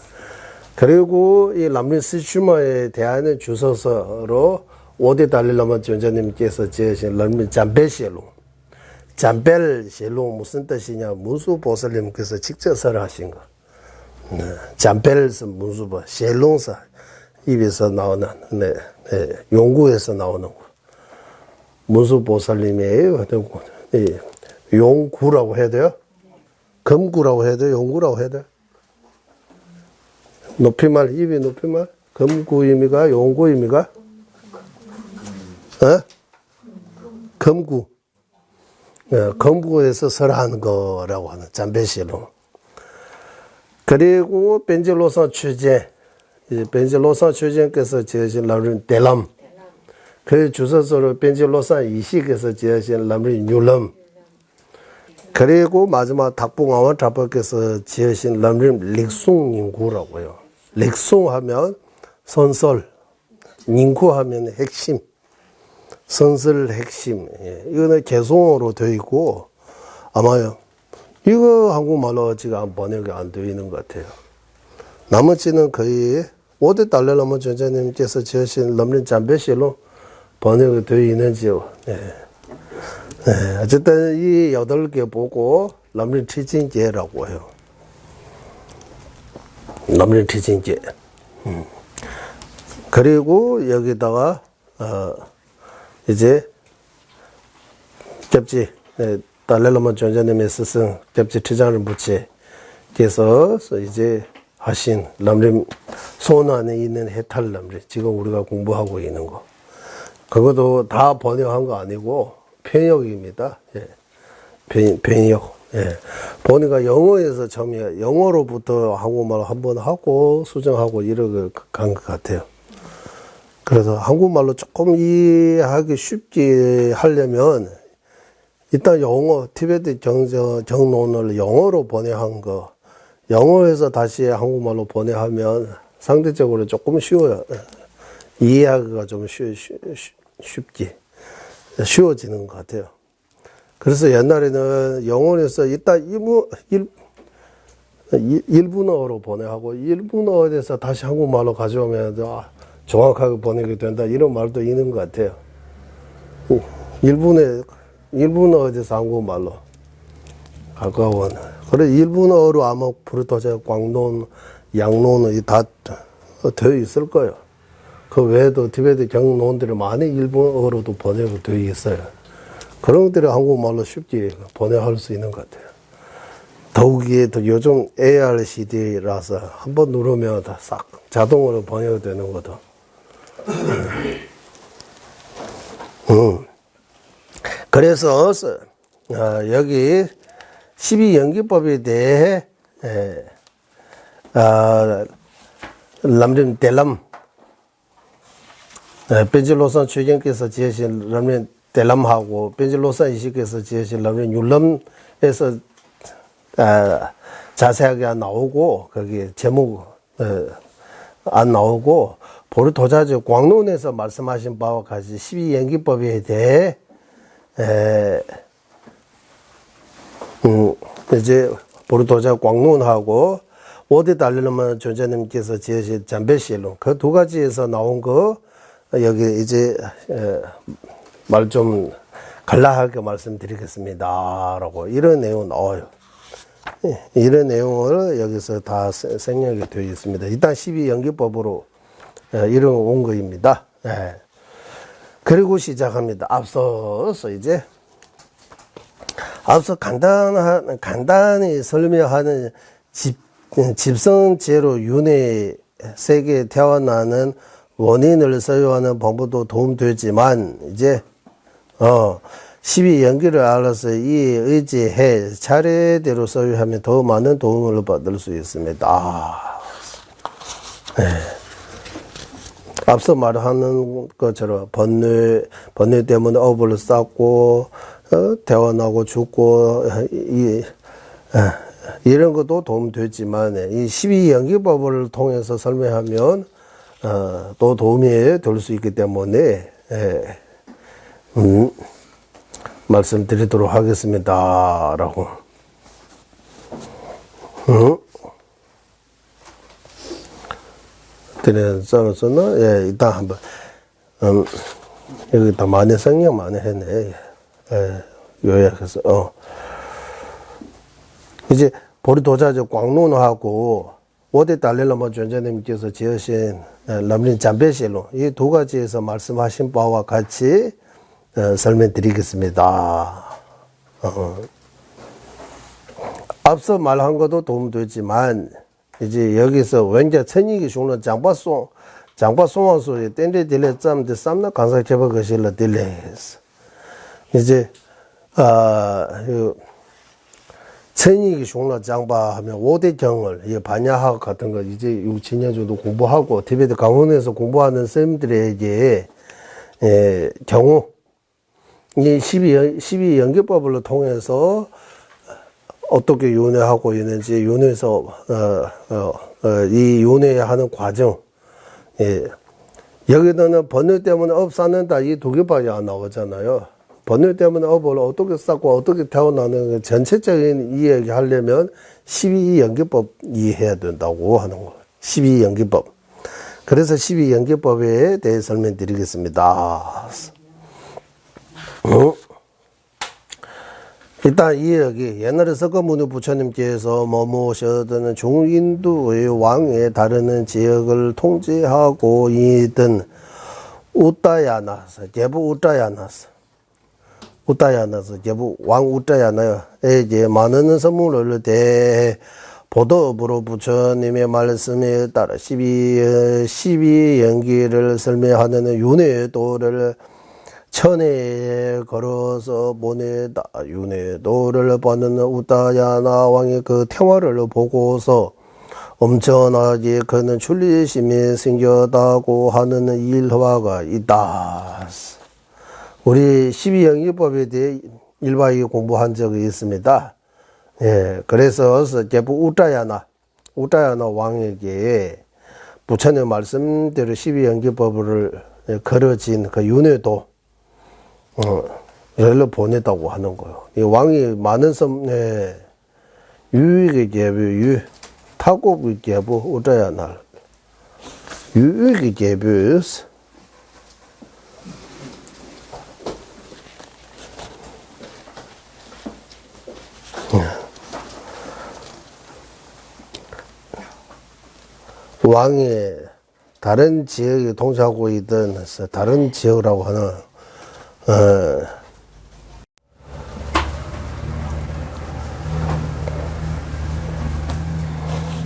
그리고 이 람린 스슈마에 대한 주소서로 5대 달릴라마 존재님께서 지으신 람린 잠벨 셸롱 잠벨 셸롱 무슨 뜻이냐 문수보살님께서 직접 설하신 거 잠벨스 문수보 셸롱사 입에서 나오는 용구에서 나오는 거 문수보살님의 용구라고 해야 돼요? 금구라고 해야 돼요? 용구라고 해야 돼요? 높이말, 입이 높이말? 금구입니까? 용구입니까? 금구. 금구에서 설한 거라고 하는 잠베시로. 그리고 벤젤로사 취재. 벤젤로사 취재께서 지으신 람린 델람. 그 주소서로 벤젤로사 이식에서 지으신 람린 율럼. 그리고 마지막 닭봉아와 자법께서 지으신 람린 릭숭 닝구라고 해요. 릭숭 하면 선설, 닝구 하면 핵심, 선설 핵심. 이거는 개성어로 되어 있고 아마요. 이거 한국말로 지금 번역이 안 되어 있는 것 같아요. 나머지는 거의 5대 달러라면 전자님께서 지으신 럼린 잠배실로 번역이 되어 있는지요. 네. 네. 어쨌든 이 8개 보고 럼린 티징제라고 해요. 럼린 티징제. 그리고 여기다가 이제 겹지, 달렐로몬 전자님의 스승 겹지 티장을 붙이 그래서 이제 하신 럼림 손 안에 있는 해탈 럼림 지금 우리가 공부하고 있는 거 그것도 다 번역한 거 아니고 편역입니다. 예. 편역. 예. 보니까 영어에서 처음에 영어로부터 한국말 한번 하고 수정하고 이렇게 간 것 같아요. 그래서 한국말로 조금 이해하기 쉽게 하려면 일단 영어, 티베트 정론을 영어로 번역한 거, 영어에서 다시 한국말로 번역하면 상대적으로 조금 쉬워요. 이해하기가 좀 쉽게, 쉬워지는 것 같아요. 그래서 옛날에는 영어에서 일단 일본어로 번역하고, 일본어에서 다시 한국말로 가져오면 정확하게 번역이 된다, 이런 말도 있는 것 같아요. 일본어에서 한국말로 가까운. 그래, 일본어로 아마 프루토제, 광론, 양론이 다 되어 있을 거예요. 그 외에도 티베트 경론들이 많이 일본어로도 번역이 되어 있어요. 그런 것들이 한국말로 쉽게 번역할 수 있는 것 같아요. 더욱이 또 요즘 AR 시대라서 한번 누르면 다 싹 자동으로 번역이 되는 거도. 그래서 여기 12연기법에 대해 람림 델람 벤질로산 최경께서 지으신 람림 델람하고 벤질로산 이식께서 지으신 람림 율람에서 자세하게 안 나오고 거기 제목 안 나오고 보르토자주 광론에서 말씀하신 바와 같이 12연기법에 대해 이제 보르토자 광론하고 오대 달렐로몬 존재님께서 지으신 잠베실론 그 두 가지에서 나온 거 여기 이제 말 좀 간략하게 말씀드리겠습니다라고 이런 내용 나와요. 이런 내용을 여기서 다 생략이 되어 있습니다. 일단 12연기법으로 이런 온 거입니다. 그리고 시작합니다. 앞서 간단히 설명하는 집성제로 윤회 세계에 태어나는 원인을 소유하는 방법도 도움되지만, 이제, 12연기를 알아서 이 의지해 차례대로 소유하면 더 많은 도움을 받을 수 있습니다. 앞서 말하는 것처럼 번뇌 때문에 업을 쌓고 태어나고 죽고 이런 것도 도움되지만 이 12연기법을 통해서 설명하면 또 도움이 될 수 있기 때문에 말씀드리도록 하겠습니다. 라고. 드리는 썰었었나? 예, 일단 한번, 여기 다 많이 생략 많이 했네. 요약해서, 이제, 보리도자저 광론하고, 오대 달렐로몬 존재님께서 지으신 람린 잠베실론, 이 두 가지에서 말씀하신 바와 같이, 설명드리겠습니다. 앞서 말한 것도 도움되지만, 이제 여기서 원자 천익이 흉로 장바송왕소에 땡레 딜레 짬데 쌈나 간사 개발 것일라 딜레스. 이제, 천익이 흉로 장바 하면 5대 경을, 이 반야학 같은 거 이제 6~7년 정도 공부하고, 티베트 강원에서 공부하는 쌤들에게, 경우, 이 12연기법을 통해서 어떻게 윤회하고 있는지, 윤회에서, 이 윤회하는 과정, 여기는 번뇌 때문에 업 쌓는다, 이 두 개밖에 안 나오잖아요. 번뇌 때문에 업을 어떻게 쌓고 어떻게 태어나는 그 전체적인 이야기 하려면 12연기법 이해해야 된다고 하는 거예요. 12연기법. 그래서 12연기법에 대해 설명드리겠습니다. 일단 이 여기 옛날에 석가모니 부처님께서 머무셨던 중인도의 왕에 다르는 지역을 통제하고 있던 우따야나스, 제부 우따야나스, 제부 왕 우따야나에게 많은 선물을 대해 보도업으로 부처님의 말씀에 따라 12연기를 설명하는 윤회도를 천에 걸어서 보내다. 윤회도를 받는 우따야나 왕의 그 태화를 보고서 엄청나게 그는 출리심이 생겼다고 하는 일화가 있다. 우리 12연기법에 대해 일반이 공부한 적이 있습니다. 예, 그래서 제부 우따야나 왕에게 부처님 말씀대로 12연기법을 걸어진 그 윤회도 를 보냈다고 하는 거예요. 이 왕이 많은 섬에 유익의 개부, 타고의 개부, 우따야나 유익의 개부. 왕이 다른 지역에 통치하고 있던 다른 지역이라고 하는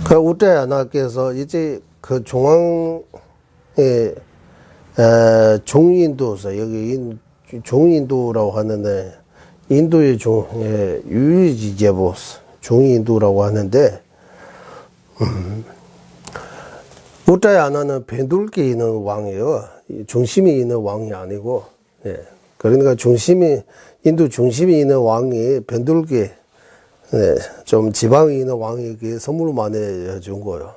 그 우따야나께서 이제 그 중앙에 중인도서 여기 중인도라고 하는데 인도의 유이지제보 중인도라고 하는데 우따야나는 밴둘게 있는 왕이에요. 중심이 있는 왕이 아니고, 예. 그러니까 인도 중심이 있는 왕이 밴둘게, 예, 좀 지방에 있는 왕에게 선물만 해준 거예요.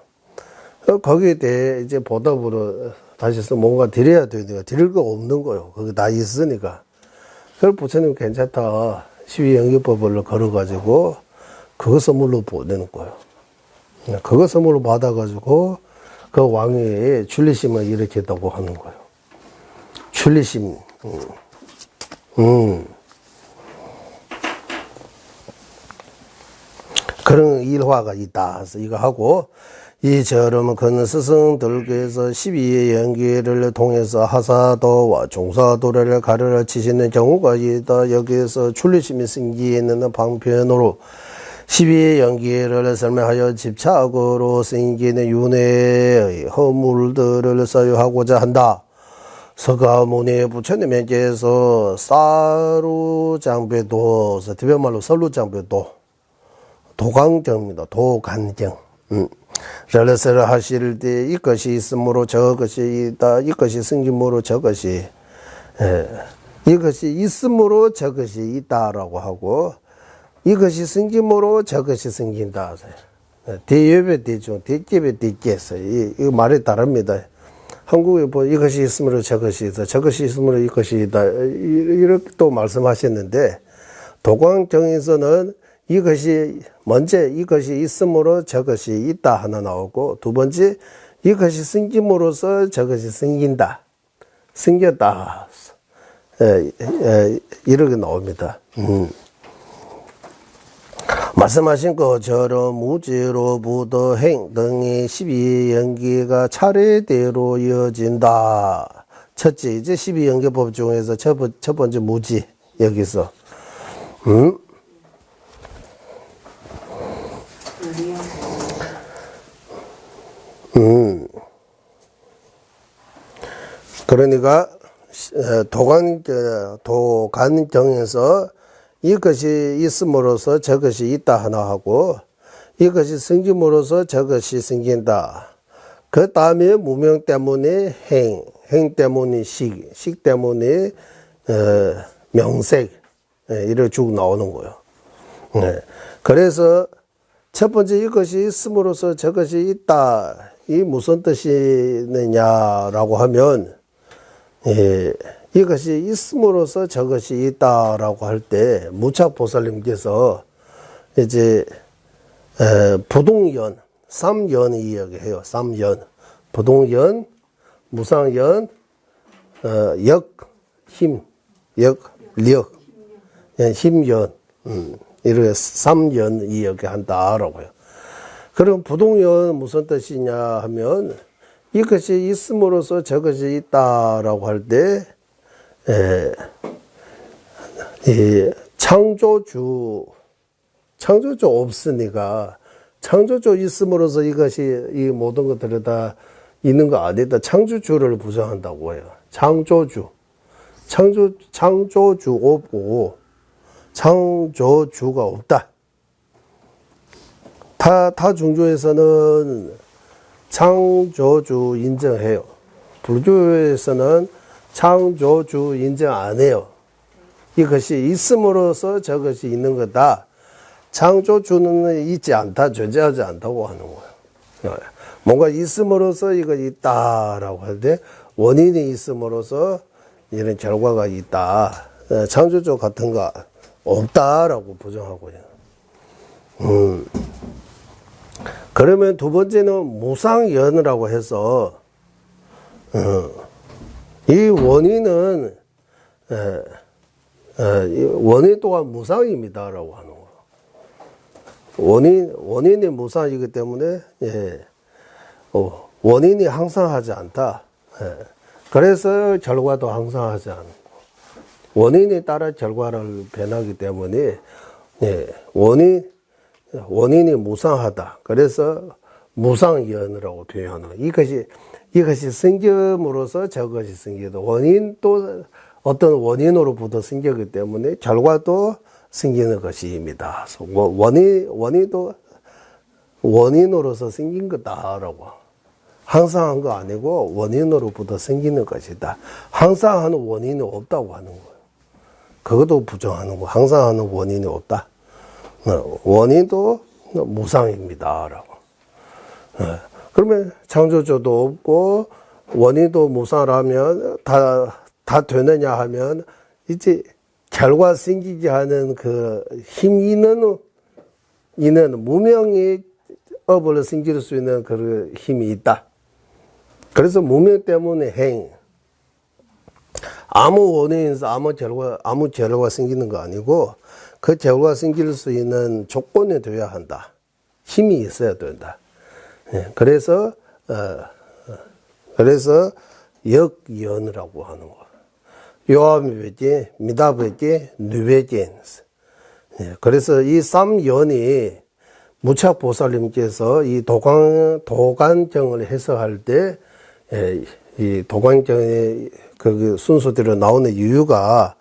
거기에 대해 이제 보답으로 다시 뭔가 드려야 되니까 드릴 거 없는 거예요. 거기 다 있으니까. 그래서 부처님 괜찮다. 12연기법을 걸어가지고, 그거 선물로 보내는 거예요. 그거 선물로 받아가지고, 그 왕의 출리심을 일으켰다고 하는 거예요. 출리심. 그런 일화가 있다. 그래서 이거 하고, 이처럼 그는 스승들께서 12연기를 통해서 하사도와 중사도를 가르치시는 경우가 있다. 여기에서 출리심이 생기는 방편으로 12연기를 설명하여 집착으로 생기는 윤회의 허물들을 사유하고자 한다. 석가모니 부처님께서 사루장배도, 티베말로 설루장배도, 도강경입니다. 도간경. 를 하실 때 이것이 있으므로 저것이 있다. 이것이 생김으로 저것이, 이것이 있으므로 저것이 있다라고 하고, 이것이 생김으로 저것이 생긴다. 대엽의 대중, 대geb의 대께서 이 말이 다릅니다. 한국에 보면 이것이 있으므로 저것이 있다. 저것이 있으므로 이것이 있다. 이렇게 또 말씀하셨는데, 도광경에서는 이것이 먼저 이것이 있으므로 저것이 있다 하나 나오고, 두 번째 이것이 생김으로써 저것이 생긴다. 생겼다. 이렇게 나옵니다. 말씀하신 것처럼 무지로부터 행 등의 12연기가 차례대로 이어진다. 첫째, 이제 12연기법 중에서 첫 번째 무지, 여기서. 그러니까, 도간경에서 이것이 있음으로써 저것이 있다 하나 하고, 이것이 생김으로써 저것이 생긴다. 그 다음에 무명 때문에 행 때문에 식 때문에 명색, 이렇게 쭉 나오는 거예요. 그래서 첫 번째 이것이 있음으로써 저것이 있다. 이 무슨 뜻이냐라고 하면, 이것이 있음으로써 저것이 있다라고 할 때 무착보살님께서 이제 부동연 삼연 이야기해요. 삼연. 부동연, 무상연, 역, 힘, 역, 력, 힘연. 이렇게 삼연 이야기한다라고요. 그럼 부동연 무슨 뜻이냐 하면 이것이 있음으로써 저것이 있다라고 할 때, 이 창조주 없으니까 창조주 있음으로써 이것이 이 모든 것들이 다 있는 거 아니다. 창조주를 부정한다고 해요. 창조주 없고 창조주가 없다. 타 중조에서는 창조주 인정해요. 불교에서는 창조주 인정 안 해요. 이것이 있음으로써 저것이 있는 거다. 창조주는 있지 않다, 존재하지 않다고 하는 거예요. 뭔가 있음으로써 이거 있다라고 할 때 원인이 있음으로써 이런 결과가 있다. 창조주 같은 거 없다라고 부정하고요. 그러면 두 번째는 무상연이라고 해서 이 원인은 원인 또한 무상입니다라고 하는 거예요. 원인이 무상이기 때문에 원인이 항상하지 않다. 그래서 결과도 항상하지 않고 원인에 따라 결과를 변하기 때문에 원인이 무상하다. 그래서 무상연이라고 표현하는 거예요. 이것이 생김으로써 저것이 생기다. 원인도 어떤 원인으로부터 생기기 때문에 결과도 생기는 것입니다. 원인도 원인으로서 생긴 거다라고. 항상 한 거 아니고 원인으로부터 생기는 것이다. 항상 하는 원인이 없다고 하는 거예요. 그것도 부정하는 거. 항상 하는 원인이 없다. 원인도 무상입니다라고. 그러면 창조주도 없고 원인도 무상하면 다 되느냐 하면 이제 결과 생기게 하는 그 힘이 있는 무명이 업을 생길 수 있는 그 힘이 있다. 그래서 무명 때문에 행. 아무 원인에서 아무 결과 생기는 거 아니고 그 결과 생길 수 있는 조건이 되어야 한다. 힘이 있어야 된다. 그래서 역연이라고 하는 거. 요함베지, 미다베지, 누베지. 그래서 이 삼연이 무착보살님께서 이 도관정을 해석할 때, 이 도관정의 그 순서대로 나오는 이유가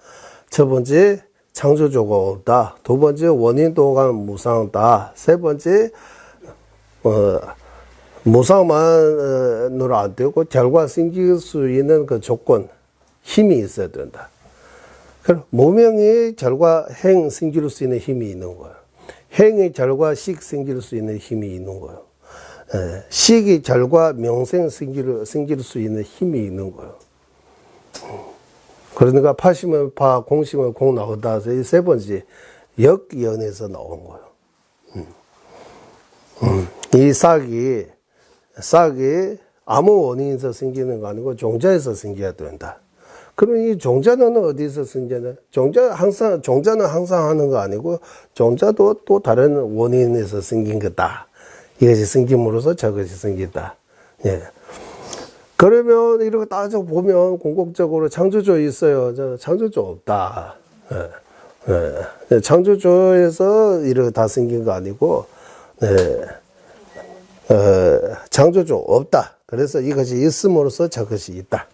첫 번째, 창조주가 없다. 두 번째, 원인도가 무상다. 세 번째, 무상만으로 안 되고 결과 생길 수 있는 그 조건, 힘이 있어야 된다. 그럼 모명의 결과 행 생길 수 있는 힘이 있는 거예요. 행의 결과 식 생길 수 있는 힘이 있는 거예요. 식의 결과 명생 생길 수 있는 힘이 있는 거예요. 그러니까 파시면 파, 공시면 공 나오다 해서 이 세 번째 역연에서 나온 거예요. 이 싹이 아무 원인에서 생기는 거 아니고 종자에서 생겨야 된다. 그럼 이 종자는 어디서 생기냐? 종자는 항상 하는 거 아니고 종자도 또 다른 원인에서 생긴 거다. 이것이 생김으로써 저것이 생긴다. 예. 그러면 이렇게 따져보면 궁극적으로 창조주 있어요. 창조주 없다. 창조주에서 이렇게 다 생긴 거 아니고, 창조주 없다. 그래서 이것이 있음으로써 저것이 있다.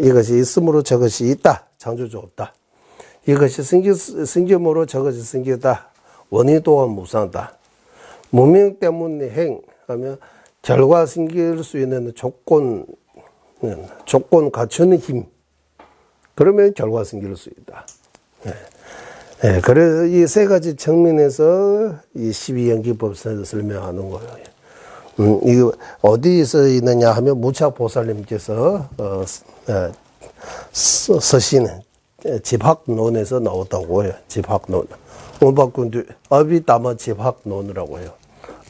이것이 있음으로 저것이 있다. 창조주 없다. 이것이 생김으로 저것이 생기다. 원인 또한 무상다. 무명 때문에 행하면 결과 생길 수 있는 조건 갖추는 힘. 그러면 결과 생길 수 있다. 그래서 이 세 가지 측면에서 이 12연기법을 설명하는 거예요. 이거 어디서 있느냐 하면 무착보살님께서 서신 집학론에서 나왔다고 해요. 집학론. 원박군도 어비다마 집학론이라고 해요.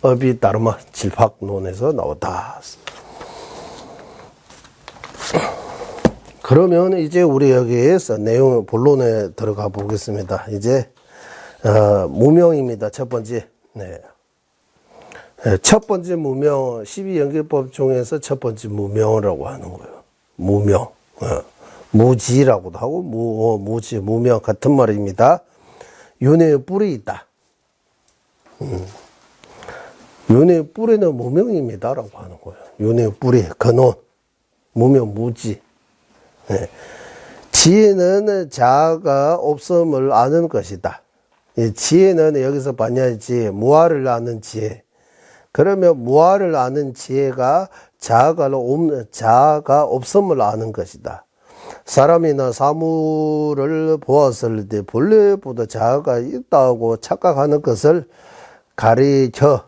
업이 따르마 질팍론에서 나왔다. 그러면 이제 우리 여기에서 내용 본론에 들어가 보겠습니다. 이제 무명입니다. 첫 번째. 네. 첫 번째 무명, 12연계법 중에서 첫 번째 무명이라고 하는 거예요. 무명. 무지라고도 하고, 무지, 무명 같은 말입니다. 윤회의 뿔이 있다. 윤회의 뿔에는 무명입니다. 라고 하는 거예요. 윤회의 뿔이, 근원, 무명, 무지. 네. 지혜는 자아가 없음을 아는 것이다. 지혜는 여기서 반야지 무아를 아는 지혜. 그러면 무아를 아는 지혜가 자아가 없음을 아는 것이다. 사람이나 사물을 보았을 때 본래보다 자아가 있다고 착각하는 것을 가리켜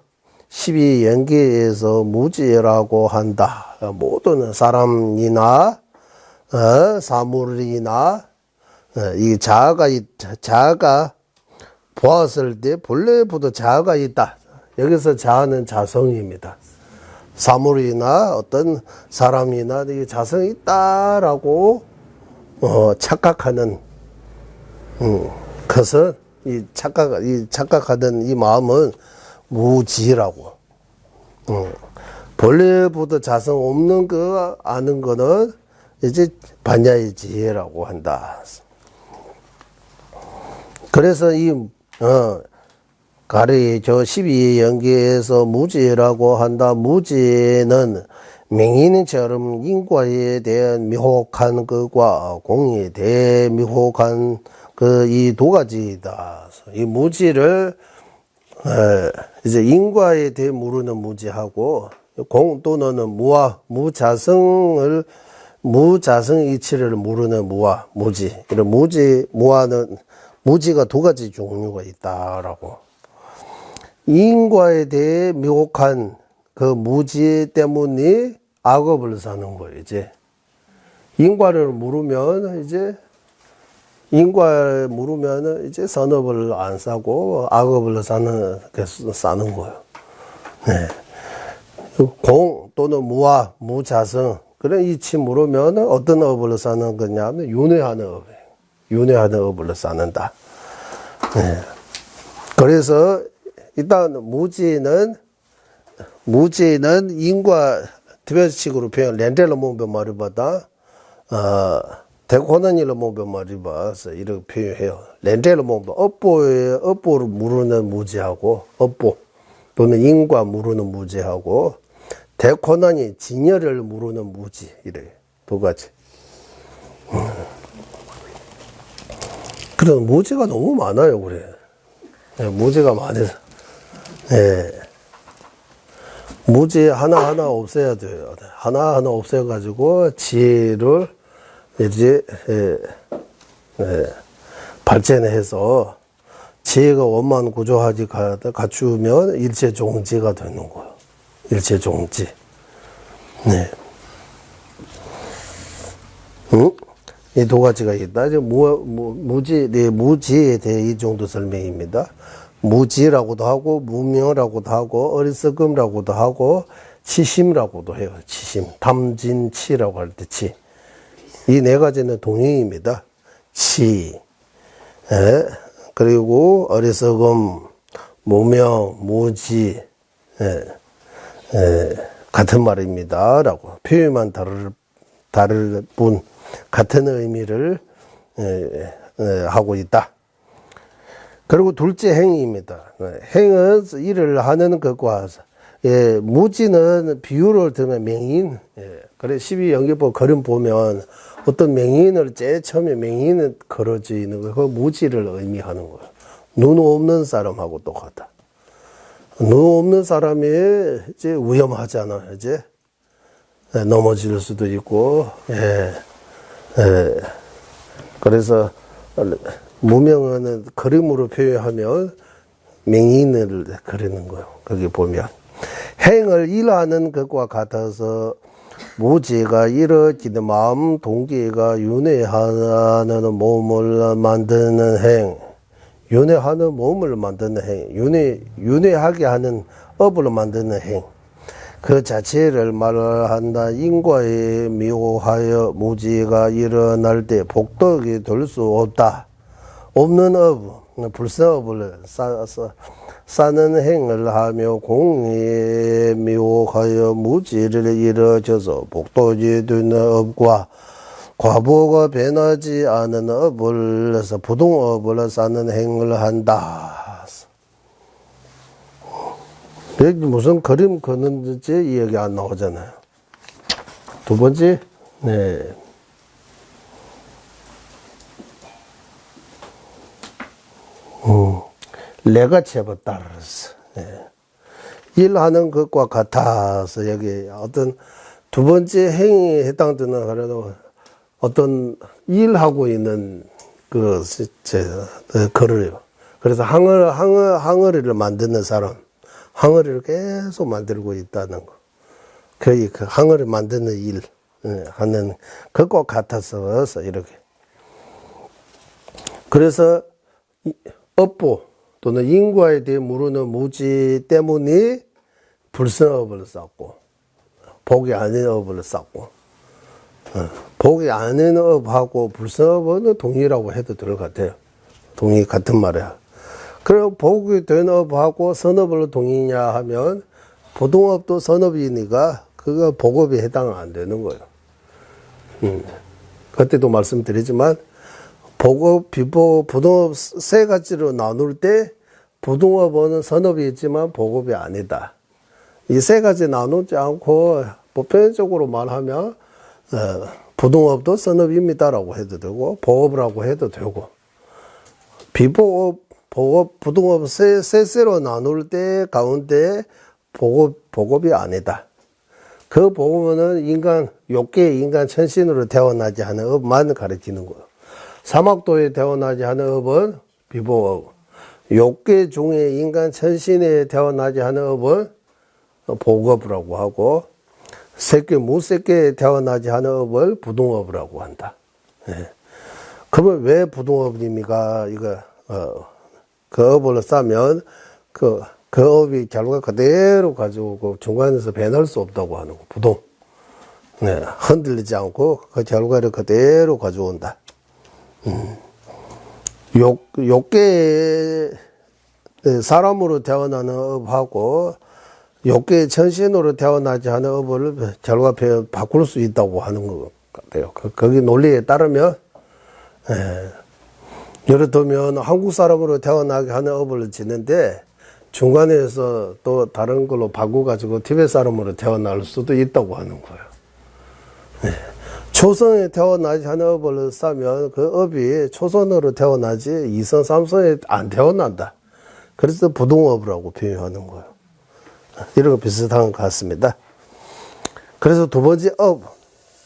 12연계에서 무지라고 한다. 모든 사람이나 사물이나 이 자아가 보았을 때 본래보다 자아가 있다. 여기서 자아는 자성입니다. 사물이나 어떤 사람이나 이 자성이 있다라고 착각하는 것은 이 착각하던 이 마음은 무지라고. 본래보다 자성 없는 거 아는 거는 이제 반야의 지혜라고 한다. 그래서 가리 저 12연계에서 무지라고 한다. 무지는 맹인처럼 인과에 대한 미혹한 것과 공에 대해 미혹한 그 이 두 가지이다. 이 무지를 이제 인과에 대해 모르는 무지하고 공 또는 무자성 이치를 모르는 무지. 이런 무아는 무지가 두 가지 종류가 있다라고. 인과에 대해 미혹한 그 무지 때문에 악업을 사는 거예요, 이제. 인과를 모르면 이제 선업을 안 사고 악업을 사는 거예요. 네. 공 또는 무자성. 그런 이치 모르면 어떤 업을 사는 거냐면 윤회하는 업이에요. 윤회하는 업을 쌓는다. 네. 그래서 일단 무지는 인과 특별식으로 표현 렌델로 몸변 말이보다 대고난일로 몸변 말이봐서 이렇게 표현해요. 렌델로 몸변 업보를 모르는 무지하고 업보 또는 인과 모르는 무지하고 대고난이 진열을 모르는 무지 이래 두 가지. 그래서 무지가 너무 많아요, 그래. 네, 무지가 많아서. 네. 무지 하나하나 없애야 돼요. 하나하나 없애가지고 지혜를 이제, 발전해서 지혜가 원만 구조하지 갖추면 일체종지가 되는 거예요. 일체종지. 네. 이 두 가지가 있다. 이제 무지에 대해 이 정도 설명입니다. 무지라고도 하고, 무명이라고도 하고, 어리석음이라고도 하고, 치심이라고도 해요. 치심. 탐진치라고 할 때 치. 이 네 가지는 동의입니다. 치. 그리고 어리석음, 무명, 무지. 같은 말입니다. 라고. 표현만 다를 뿐, 같은 의미를 하고 있다. 그리고 둘째 행위입니다. 행은 일을 하는 것과 무지는 비유를 들면 맹인. 그래 12연계법 걸음 보면 어떤 맹인을 제일 처음에 맹인을 걸어져 있는 거, 그 무지를 의미하는 거예요. 눈 없는 사람하고 똑같다. 눈 없는 사람이 이제 위험하잖아, 이제 넘어질 수도 있고, 그래서 무명은 그림으로 표현하면 맹인을 그리는 거예요. 거기 보면 행을 일하는 것과 같아서 무지가 이루어지는 마음 동기가 윤회하는 몸을 만드는 행, 윤회하는 몸을 만드는 행, 윤회하게 하는 업을 만드는 행, 그 자체를 말한다. 인과에 미호하여 무지가 일어날 때 복덕이 될 수 없다. 없는 업, 불성업을 싸는 행을 하며 공에 미호하여 무지를 이뤄져서 복덕이 되는 업과 과보가 변하지 않은 업을 해서 부동업을 쌓는 행을 한다. 여기 무슨 그림 그는지 이야기 안 나오잖아요. 두 번째, 네. 내가 채웠다. 네. 일하는 것과 같아서 여기 어떤 두 번째 행위에 해당되는 그래도 어떤 일하고 있는 글을요. 그래서 항어리를 만드는 사람, 항어리를 계속 만들고 있다는 거. 그 항어리 만드는 일 하는 것과 같아서 이렇게. 그래서 업보 또는 인과에 대해 모르는 무지 때문에 불성업을 쌓고 복이 아닌 업을 쌓고 복이 아닌 업하고 불성업은 동의라고 해도 될 것 같아요. 동의 같은 말이야. 그리고 복이 된 업하고 선업을 동의냐 하면 부동업도 선업이니까 그거 복업이 해당 안 되는 거예요. 그때도 말씀드리지만 복업, 비복, 부동업 세 가지로 나눌 때 부동업은 선업이 있지만 복업이 아니다. 이 세 가지 나누지 않고 보편적으로 말하면 부동업도 선업입니다라고 해도 되고 복업이라고 해도 되고 비복업, 복업, 부동업 세세로 나눌 때 가운데 복업이 아니다. 그 복업은 욕계 인간 천신으로 태어나지 않은 업만 가르치는 거예요. 사막도에 태어나지 않은 업은 비복업, 욕계 중에 인간 천신에 태어나지 않은 업은 복업이라고 하고 무색계에 태어나지 않은 업을 부동업이라고 한다. 예. 그러면 왜 부동업입니까? 그 업을 싸면 그 업이 결과 그대로 가지고 중간에서 변할 수 없다고 하는 거. 부동. 네. 흔들리지 않고 그 결과를 그대로 가져온다. 욕계에 사람으로 태어나는 업하고 욕계의 천신으로 태어나지 않은 업을 결과 바꿀 수 있다고 하는 것 같아요. 거기 논리에 따르면 예를 들면 한국 사람으로 태어나게 하는 업을 짓는데 중간에서 또 다른 걸로 바꿔가지고 티베트 사람으로 태어날 수도 있다고 하는 거예요. 초선에 태어나지 않은 업을 싸면 그 업이 초선으로 태어나지 2선, 3선에 안 태어난다. 그래서 부동업이라고 표현하는 거예요. 이런 거 비슷한 것 같습니다. 그래서 두 번째 업,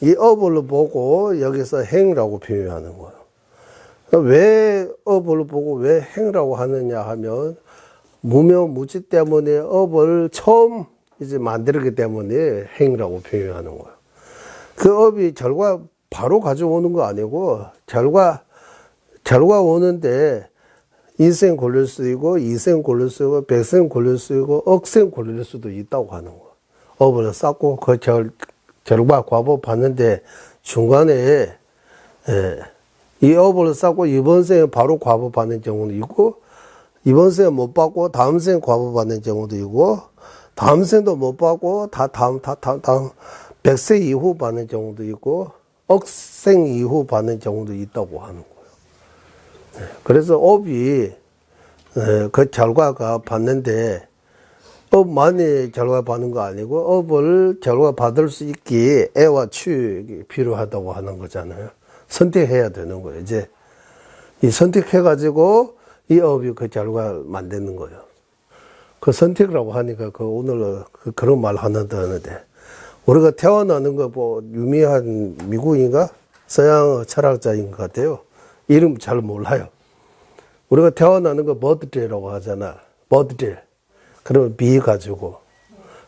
이 업을 보고 여기서 행이라고 표현하는 거예요. 왜 업을 보고 왜 행이라고 하느냐 하면 무명무지 때문에 업을 처음 이제 만들기 때문에 행이라고 표현하는 거예요. 그 업이 결과 바로 가져오는 거 아니고 결과 오는데 인생 걸릴 수 있고 이생 걸릴 수 있고 백생 걸릴 수 있고 억생 걸릴 수도 있다고 하는 거예요. 업을 쌓고 그 결과 과보 받는데 중간에 이 업을 쌓고 이번 생에 바로 과보 받는 경우도 있고 이번 생에 못 받고 다음 생에 과보 받는 경우도 있고 다음 생도 못 받고 다음 백세 이후 받는 경우도 있고 억생 이후 받는 경우도 있다고 하는 거예요. 그래서 업이 그 결과가 받는데 업만이 결과 받는 거 아니고 업을 결과 받을 수 있기에 애와 추억이 필요하다고 하는 거잖아요. 선택해야 되는 거예요. 이제 이 선택해가지고 이 업이 그 결과 만드는 거예요. 그 선택이라고 하니까 오늘 그런 말 하는데 우리가 태어나는 거 유명한 미국인가 서양 철학자인 것 같아요. 이름 잘 몰라요. 우리가 태어나는 거 버드데이라고 하잖아. 버드데이. 그러면 비 가지고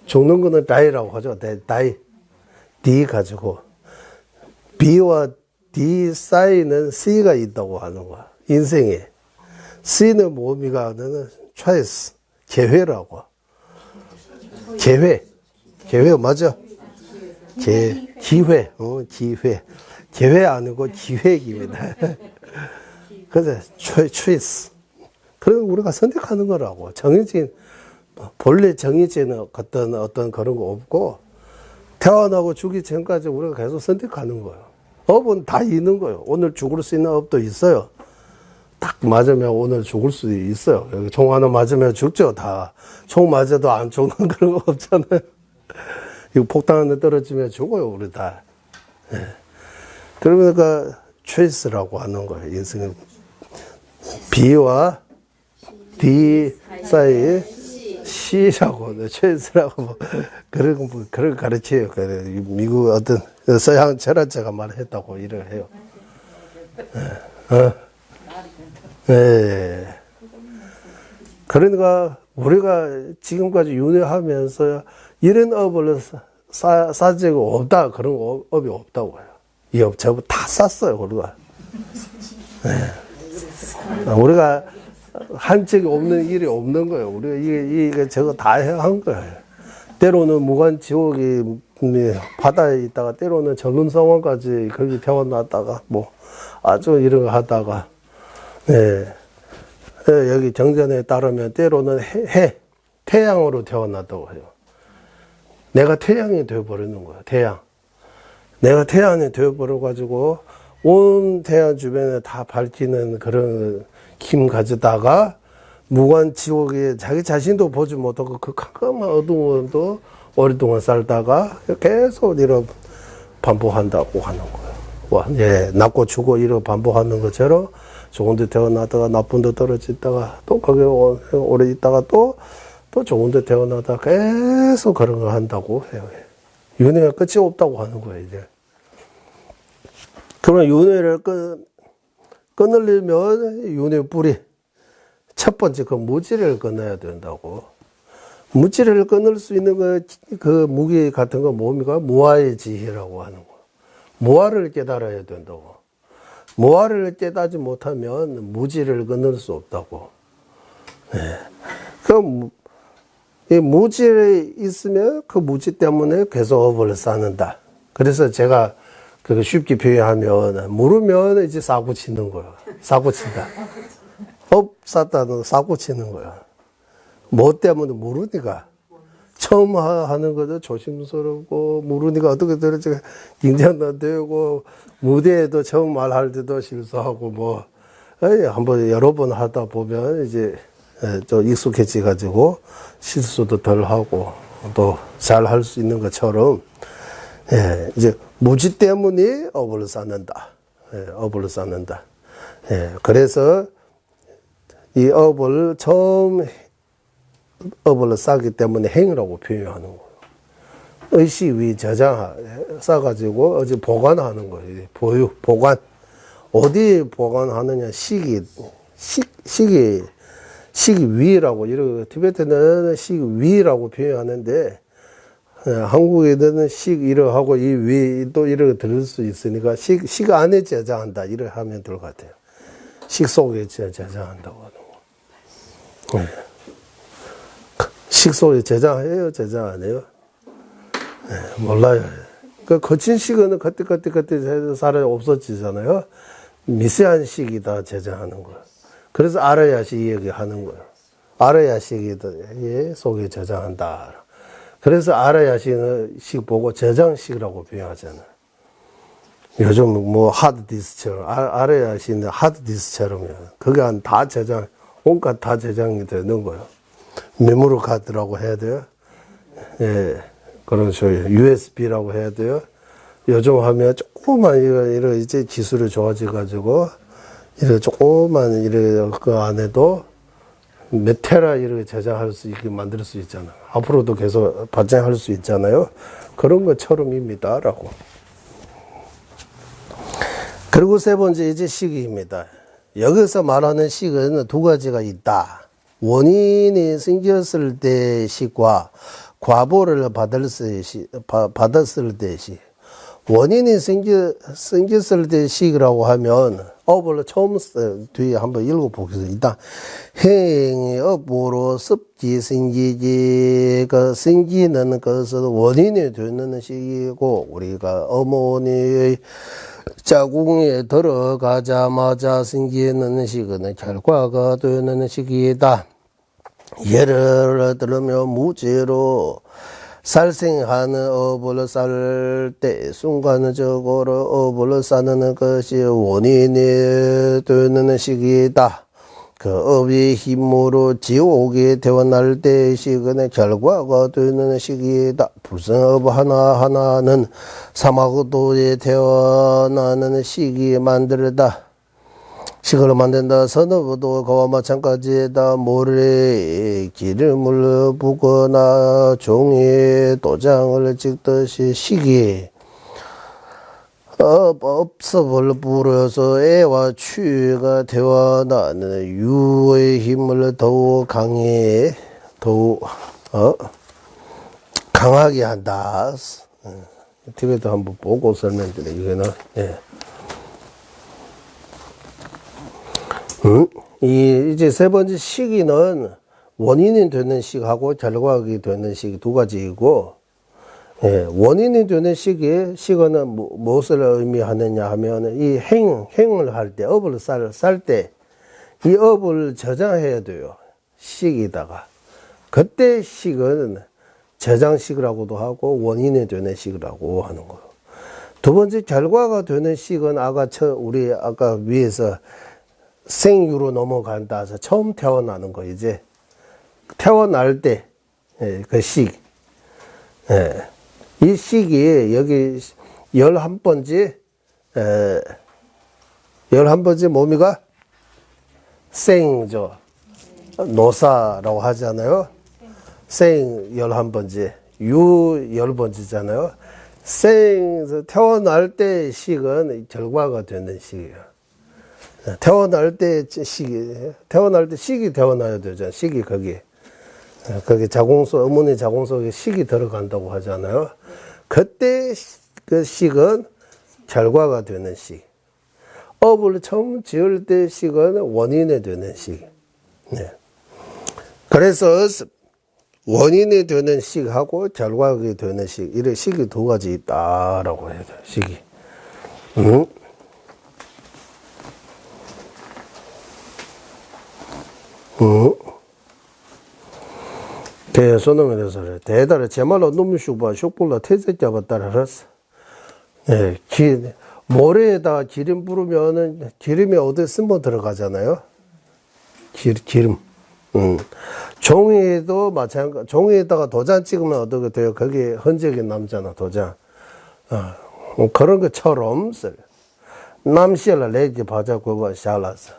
죽는 거는 다이라고 하죠. 다이. D 가지고 B와 D 사이는 C가 있다고 하는 거야. 인생에. 쓰이는 모음이가 너는 choice, 계회라고. 계회 맞아? 기회, 기회. 계회 아니고 기획입니다. 그래서 choice. 그래서 우리가 선택하는 거라고. 정해진, 본래 정해진 어떤 그런 거 없고, 태어나고 죽기 전까지 우리가 계속 선택하는 거예요. 업은 다 있는 거예요. 오늘 죽을 수 있는 업도 있어요. 딱 맞으면 오늘 죽을 수도 있어요. 여기 총 하나 맞으면 죽죠, 다. 총 맞아도 안 죽는 그런 거 없잖아요. 이거 폭탄 하나 떨어지면 죽어요, 우리 다. 예. 그러니까, choice라고 하는 거예요, 인생은. B와 D 사이에 C라고, choice라고, 그런 가르쳐요. 미국 어떤 서양 철학자가 말했다고 일을 해요. 네. 그러니까 우리가 지금까지 윤회하면서 이런 업을 싼 적이 없다. 그런 업이 없다고 해요. 이 업 전부 다 쌌어요, 우리가. 네. 우리가 한 적이 없는 일이 없는 거예요. 우리가 이게 저거 다 한 거예요. 때로는 무간지옥이 바다에 있다가 때로는 전륜성원까지 거기 태어났다가 뭐 아주 이런 거 하다가 네. 여기 정전에 따르면 때로는 태양으로 태어났다고 해요. 내가 태양이 되어버리는 거야, 태양. 내가 태양이 되어버려가지고 온 태양 주변에 다 밝히는 그런 힘 가지다가 무관 지옥에 자기 자신도 보지 못하고 그 깜깜한 어둠도 오랫동안 살다가 계속 이런 반복한다고 하는 거예요. 예, 낳고 죽고 이런 반복하는 것처럼 좋은 데 태어나다가 나쁜 데 떨어지다가 또 거기에 오래 있다가 또 좋은 데 태어나다가 계속 그런 걸 한다고 해요. 윤회가 끝이 없다고 하는 거예요, 이제. 그러면 윤회를 끊으려면 윤회 뿌리. 첫 번째 그 무지를 끊어야 된다고. 무지를 끊을 수 있는 그 무기 같은 거 뭡니까? 무아의 지혜라고 하는 거. 무아를 깨달아야 된다고. 무아를 깨닫지 못하면 무지를 끊을 수 없다고. 네. 그럼 이 무지에 있으면 그 무지 때문에 계속 업을 쌓는다. 그래서 제가 그거 쉽게 표현하면 모르면 이제 사고 치는 거예요. 사고 친다. 업 쌓다는 사고 치는 거야. 뭐 때문에 모르니까. 처음 하는 것도 조심스럽고, 모르니까 어떻게 들을지 긴장도 되고, 무대에도 처음 말할 때도 실수하고, 뭐, 한번 여러 번 하다 보면 이제 좀 익숙해져가지고, 실수도 덜 하고, 또 잘 할 수 있는 것처럼, 예, 이제 무지 때문에 업을 쌓는다. 예, 업을 쌓는다. 예, 그래서 이 업을 처음 업을 쌓기 때문에 행이라고 표현하는 거예요. 의식위 저장 쌓아가지고 어제 보관하는 거예요. 보관. 어디 보관하느냐? 식위라고 이런 티베트는 식위라고 표현하는데 한국에는 식 이러하고 이 위 또 이렇게 들을 수 있으니까 식 안에 저장한다 이렇게 하면 될 것 같아요. 식 속에 저장한다고 하는 거. 네. 식 속에 저장해요, 저장 안 해요? 네, 몰라요. 그 거친 식은 그때 살아 없어지잖아요. 미세한 식이다 저장하는 거예요. 그래서 알아야 식 얘기하는 거예요. 알아야 식이다 속에 저장한다. 그래서 알아야 식 보고 저장식이라고 표현하잖아요. 요즘 뭐 하드디스크처럼 알아야 식은 하드디스크처럼 그게 다 저장, 온갖 다 저장이 되는 거예요. 메모리 카드라고 해야 돼요. 예, 그런 소리 USB라고 해야 돼요. 요즘 하면 조그만 이런 이제 기술이 좋아져가지고 이렇게 조그만 이런 그 안에도 몇 테라 이렇게 저장할 수 있게 만들 수 있잖아요. 앞으로도 계속 발전할 수 있잖아요. 그런 것처럼입니다라고. 그리고 세 번째 이제 시기입니다. 여기서 말하는 식은 두 가지가 있다. 원인이 생겼을 때 식과 과보를 받았을 때 식. 원인이 생겼을 때 식이라고 하면 업을 처음 뒤에 한번 읽어보겠습니다. 행이 업으로 습지 생기지, 그 생기는 것은 원인이 되는 시기고, 우리가 어머니의 자궁에 들어가자마자 생기는 시기는 결과가 되는 시기이다. 예를 들면 무죄로 살생하는 업을 쌀 때 순간적으로 업을 싸는 것이 원인이 되는 시기이다. 그 업의 힘으로 지옥이 태어날 때 시기는 결과가 되는 시기이다. 불성업 하나하나는 사막도에 태어나는 시기 만들다. 식을 만든다. 선업도 그와 마찬가지다. 모래에 기름을 붓거나 종이에 도장을 찍듯이 시기 업섭을 부려서 애와 추가 태어나는 유의 힘을 더욱 강하게 한다. TV도 한번 보고 설명드려. 이거는 이제 세 번째 시기는 원인이 되는 시기하고 결과가 되는 시기 두 가지이고, 원인이 되는 시기는 무엇을 의미하느냐 하면, 이 행을 할 때, 업을 쌀 때, 이 업을 저장해야 돼요. 시기다가. 그때 시기는 저장식이라고도 하고, 원인이 되는 시기라고 하는 거예요. 두 번째 결과가 되는 시기는 우리 아까 위에서 생유로 넘어간다 해서 처음 태어나는 거, 이제 태어날 때 그 시기, 이 시기에 여기 11번째 몸이가 생죠, 노사라고 하잖아요. 생 11번째, 유 10번째잖아요. 태어날 때 시기는 결과가 되는 시기예요. 태어날 때 시기 태어나야 되잖아. 시기 거기 어머니 자궁 속에 시기 들어간다고 하잖아요. 그때 그 식은 결과가 되는 식. 업을 처음 지을 때 식은 원인이 되는 식. 그래서 원인이 되는 식하고 결과가 되는 식, 이런 식이 두 가지 있다라고 해야 돼. 식이. 대소능을 해서 대달에 제말로 놈슈바 슈불라 태세자가 따라서 모래에다가 기름 부르면은 기름이 어디 쓴번 들어가잖아요. 기름. 종이에도 마찬가지. 종이에다가 도장 찍으면 어떻게 돼요? 거기에 흔적이 남잖아, 도장. 그런 것처럼 남시를 내지 바자고 샤라서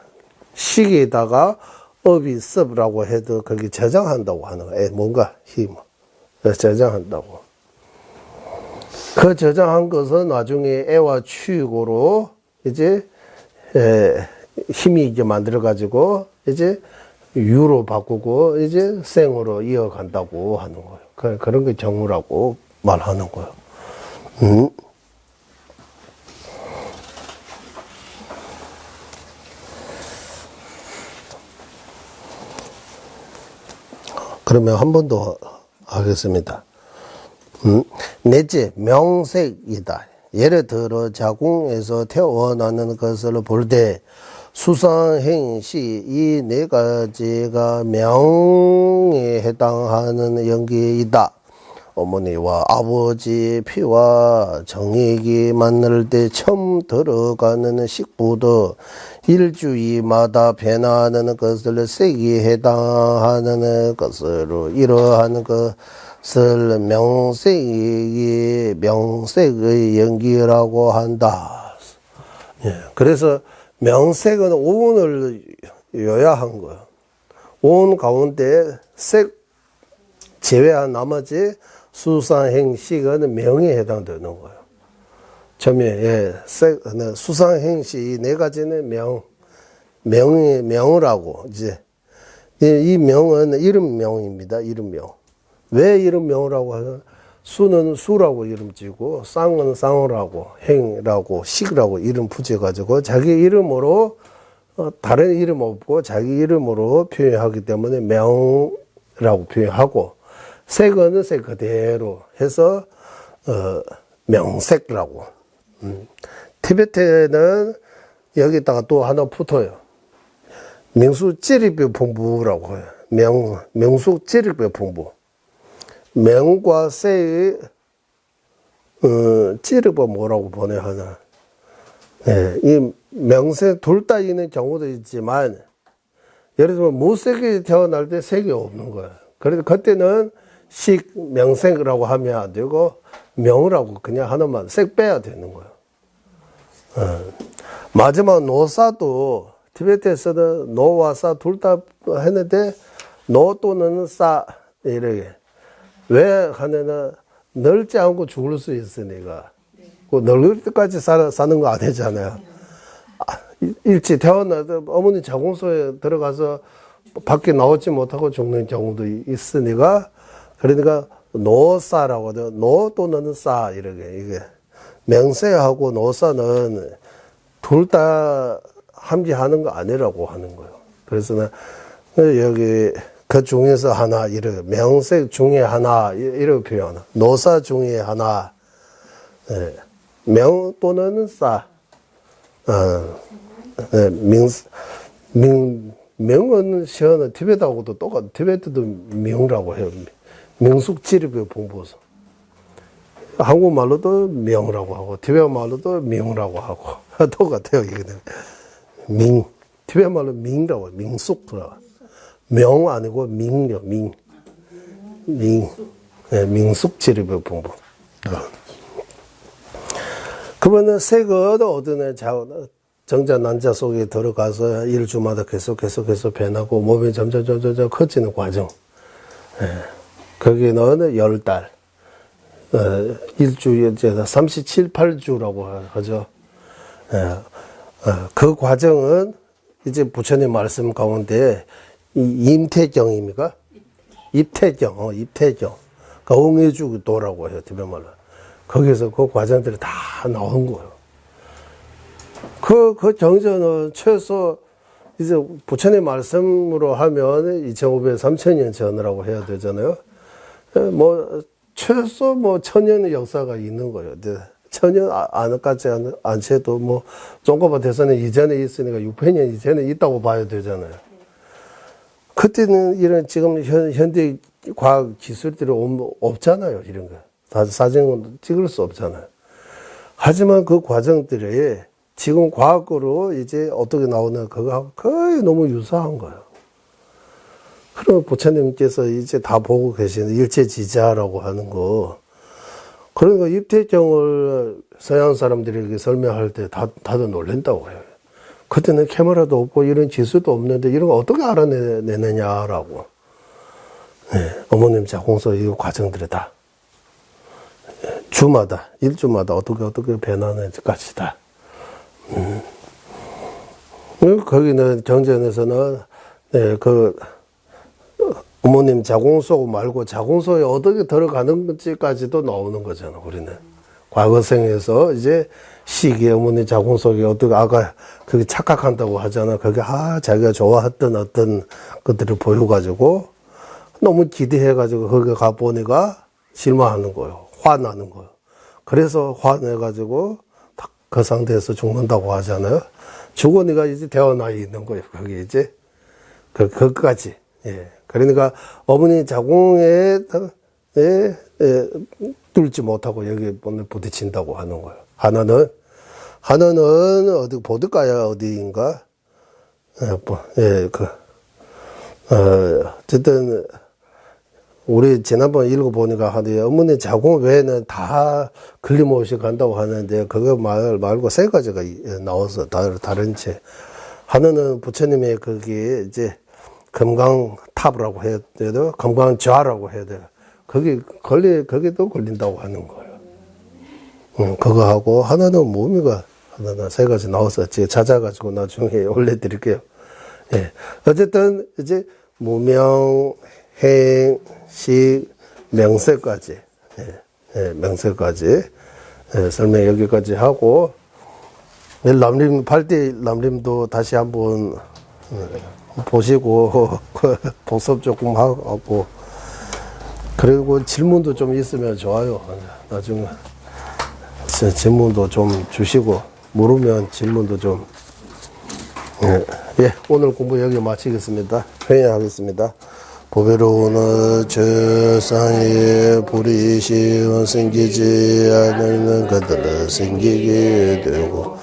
시기에다가 업이 습라고 해도 거기 저장한다고 하는 거예요. 뭔가 힘 저장한다고. 그 저장한 것은 나중에 애와 추익으로 이제 힘이 이제 만들어 가지고 이제 유로 바꾸고 이제 생으로 이어간다고 하는 거예요. 그런 게 정우라고 말하는 거예요. 그러면 한 번 더 하겠습니다. 넷째, 명색이다. 예를 들어 자궁에서 태어나는 것을 볼 때 수상행시 이 네 가지가 명에 해당하는 연기이다. 어머니와 아버지 피와 정액이 만날 때 처음 들어가는 식부도 일주일마다 변화하는 것을 색이 해당하는 것으로 이러한 것을 명색의 연기라고 한다. 그래서 명색은 오운을 요약한 거예요. 오운 가운데 색 제외한 나머지 수상행식은 명에 해당되는 거예요. 수상행시 네 가지는 명이라고 이제 이 명은 이름명입니다. 이름명. 왜 이름명이라고 하면 수는 수라고 이름 지고 쌍은 쌍어라고 행이라고 식이라고 이름 붙여가지고 자기 이름으로 다른 이름 없고 자기 이름으로 표현하기 때문에 명이라고 표현하고 색은 색 그대로 해서 명색이라고. 티베트는 여기다가 또 하나 붙어요. 명수 찌리뼈 풍부라고 해요. 명수 찌리뼈 풍부. 명과 새의 찌르버 뭐라고 보내 하나. 예, 이 명색 둘 다 있는 경우도 있지만 예를 들면 무색이 태어날 때 색이 없는 거예요. 그래서 그때는 식 명색이라고 하면 안 되고 명이라고 그냥 하나만 색 빼야 되는 거예요. 마지막 노사도 티베트에서는 노와 사 둘 다 했는데 노 또는 사 이렇게 왜 하냐면 늙지 않고 죽을 수 있으니까 그 늙을 때까지 사는 거 아니잖아요. 일찍 태어나도 어머니 자궁소에 들어가서 밖에 나오지 못하고 죽는 경우도 있으니까 그러니까 노사라고 해요. 노 또는 사 이렇게 이게 명세하고 노사는 둘 다 함께하는 거 아니라고 하는 거예요. 그래서 여기 그 중에서 하나 이렇게 명색 중에 하나 이렇게 표현. 노사 중에 하나. 예. 명 또는 사. 예. 명은 시어는 티베트하고도 똑같아. 티베트도 명이라고 해요. 명숙지리뼈 봉보서. 한국말로도 명이라고 하고 티베트말로도 명이라고 하고 똑같아요. 이게 티베트말로 명이라고 해요. 명숙이라고. 명 아니고 민요, 네, 민숙지리뼈 봉부. 그러면은 색은 어디에 정자 난자 속에 들어가서 일주마다 계속 변하고 몸이 점점 커지는 과정. 예. 거기는 10달. 일주일에 37, 8주라고 하죠. 예. 그 과정은 이제 부처님 말씀 가운데 임태경입니까? 입태경. 가홍해주도라고 해요, 티베트말로. 거기서 그 과정들이 다 나온 거예요. 그 정전은 최소, 이제 부처님 말씀으로 하면 2500, 3000년 전이라고 해야 되잖아요. 최소 1000년의 역사가 있는 거예요. 1000년 안까지 안 채도 종가바 대선에 이전에 있으니까 600년 이전에 있다고 봐야 되잖아요. 그때는 이런 지금 현대 과학 기술들이 없잖아요. 이런 거. 다 사진은 찍을 수 없잖아요. 하지만 그 과정들이 지금 과학으로 이제 어떻게 나오는 그거하고 거의 너무 유사한 거예요. 그럼 부처님께서 이제 다 보고 계시는 일체지자라고 하는 거. 그러니까 입태경을 서양 사람들에게 설명할 때 다들 놀란다고 해요. 그때는 카메라도 없고 이런 기술도 없는데 이런 거 어떻게 알아내느냐라고. 네, 어머님 자궁소 이 과정들이 다 주마다 일주마다 어떻게 변하는지까지 다. 거기는 경전에서는 네, 어머님 자궁소 말고 자궁소에 어떻게 들어가는지까지도 나오는 거잖아. 우리는 과거생에서 이제 시기에 어머니 자궁속에 어떻게 아가 그게 착각한다고 하잖아. 그게 자기가 좋아했던 어떤 것들을 보여가지고 너무 기대해가지고 거기 가 보니까 실망하는 거예요. 화나는 거예요. 그래서 화내가지고 딱 그 상태에서 죽는다고 하잖아요. 죽으니까 이제 태어나 있는 거예요. 그게 이제 그까지. 예. 그러니까 어머니 자궁에 뚫지 못하고 여기 부딪힌다고 하는 거예요. 하나는 어디 보드가야 어디인가? 어쨌든 우리 지난번 읽어보니까 하는데 어머니 자궁 외에는 다 걸림없이 간다고 하는데 그거 말고 세 가지가 나와서 다른 채. 하나는 부처님의 거기 이제 금강탑이라고 해야 돼요. 금강좌라고 해야 돼요. 거기도 걸린다고 하는 거예요. 그거 하고 하나는 몸이가 하나 세 가지 나와서 제가 찾아가지고 나중에 올려드릴게요. 예. 어쨌든 이제 무명, 행, 식, 명세까지. 예. 명세까지 설명 여기까지 하고 남림 발대 남림도 다시 한번 보시고 복습 조금 하고 그리고 질문도 좀 있으면 좋아요. 나중에 질문도 좀 주시고 모르면 질문도 좀 오늘 공부 여기 마치겠습니다. 회의하겠습니다. 보배로운 저상에 불이 시원 생기지 않는 것들을 생기게 되고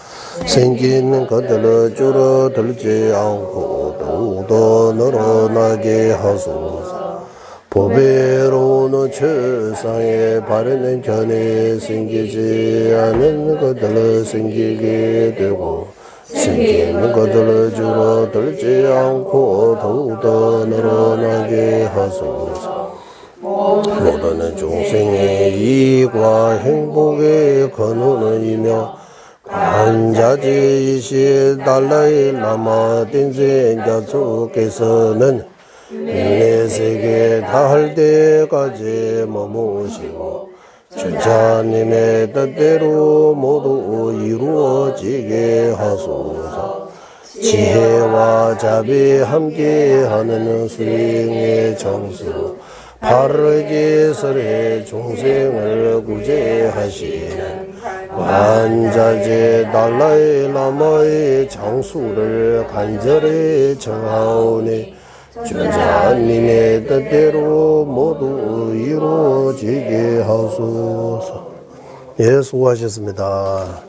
생기는 것들을 줄어들지 않고 더욱더 늘어나게 하소서. 보배로운 저상에 바르는 견해 생기지 않는 것들을 생기게 되고 생기는 것들을 줄어들지 않고 더욱더 늘어나게 하소서. 모든 중생의 이익과 행복의 근원이며 관자지이시 달라이 라마 딘젠자주께서는 내 세계 다할 때까지 머무시고 주자님의 뜻대로 모두 이루어지게 하소서. 지혜와 자비 함께하는 수행의 정수 바르게 설해 중생을 구제하시는 관자재 달라이 라마의 장수를 간절히 청하오니 주자님의 뜻대로 모두 이루어지게 하소서. 예, 수고하셨습니다.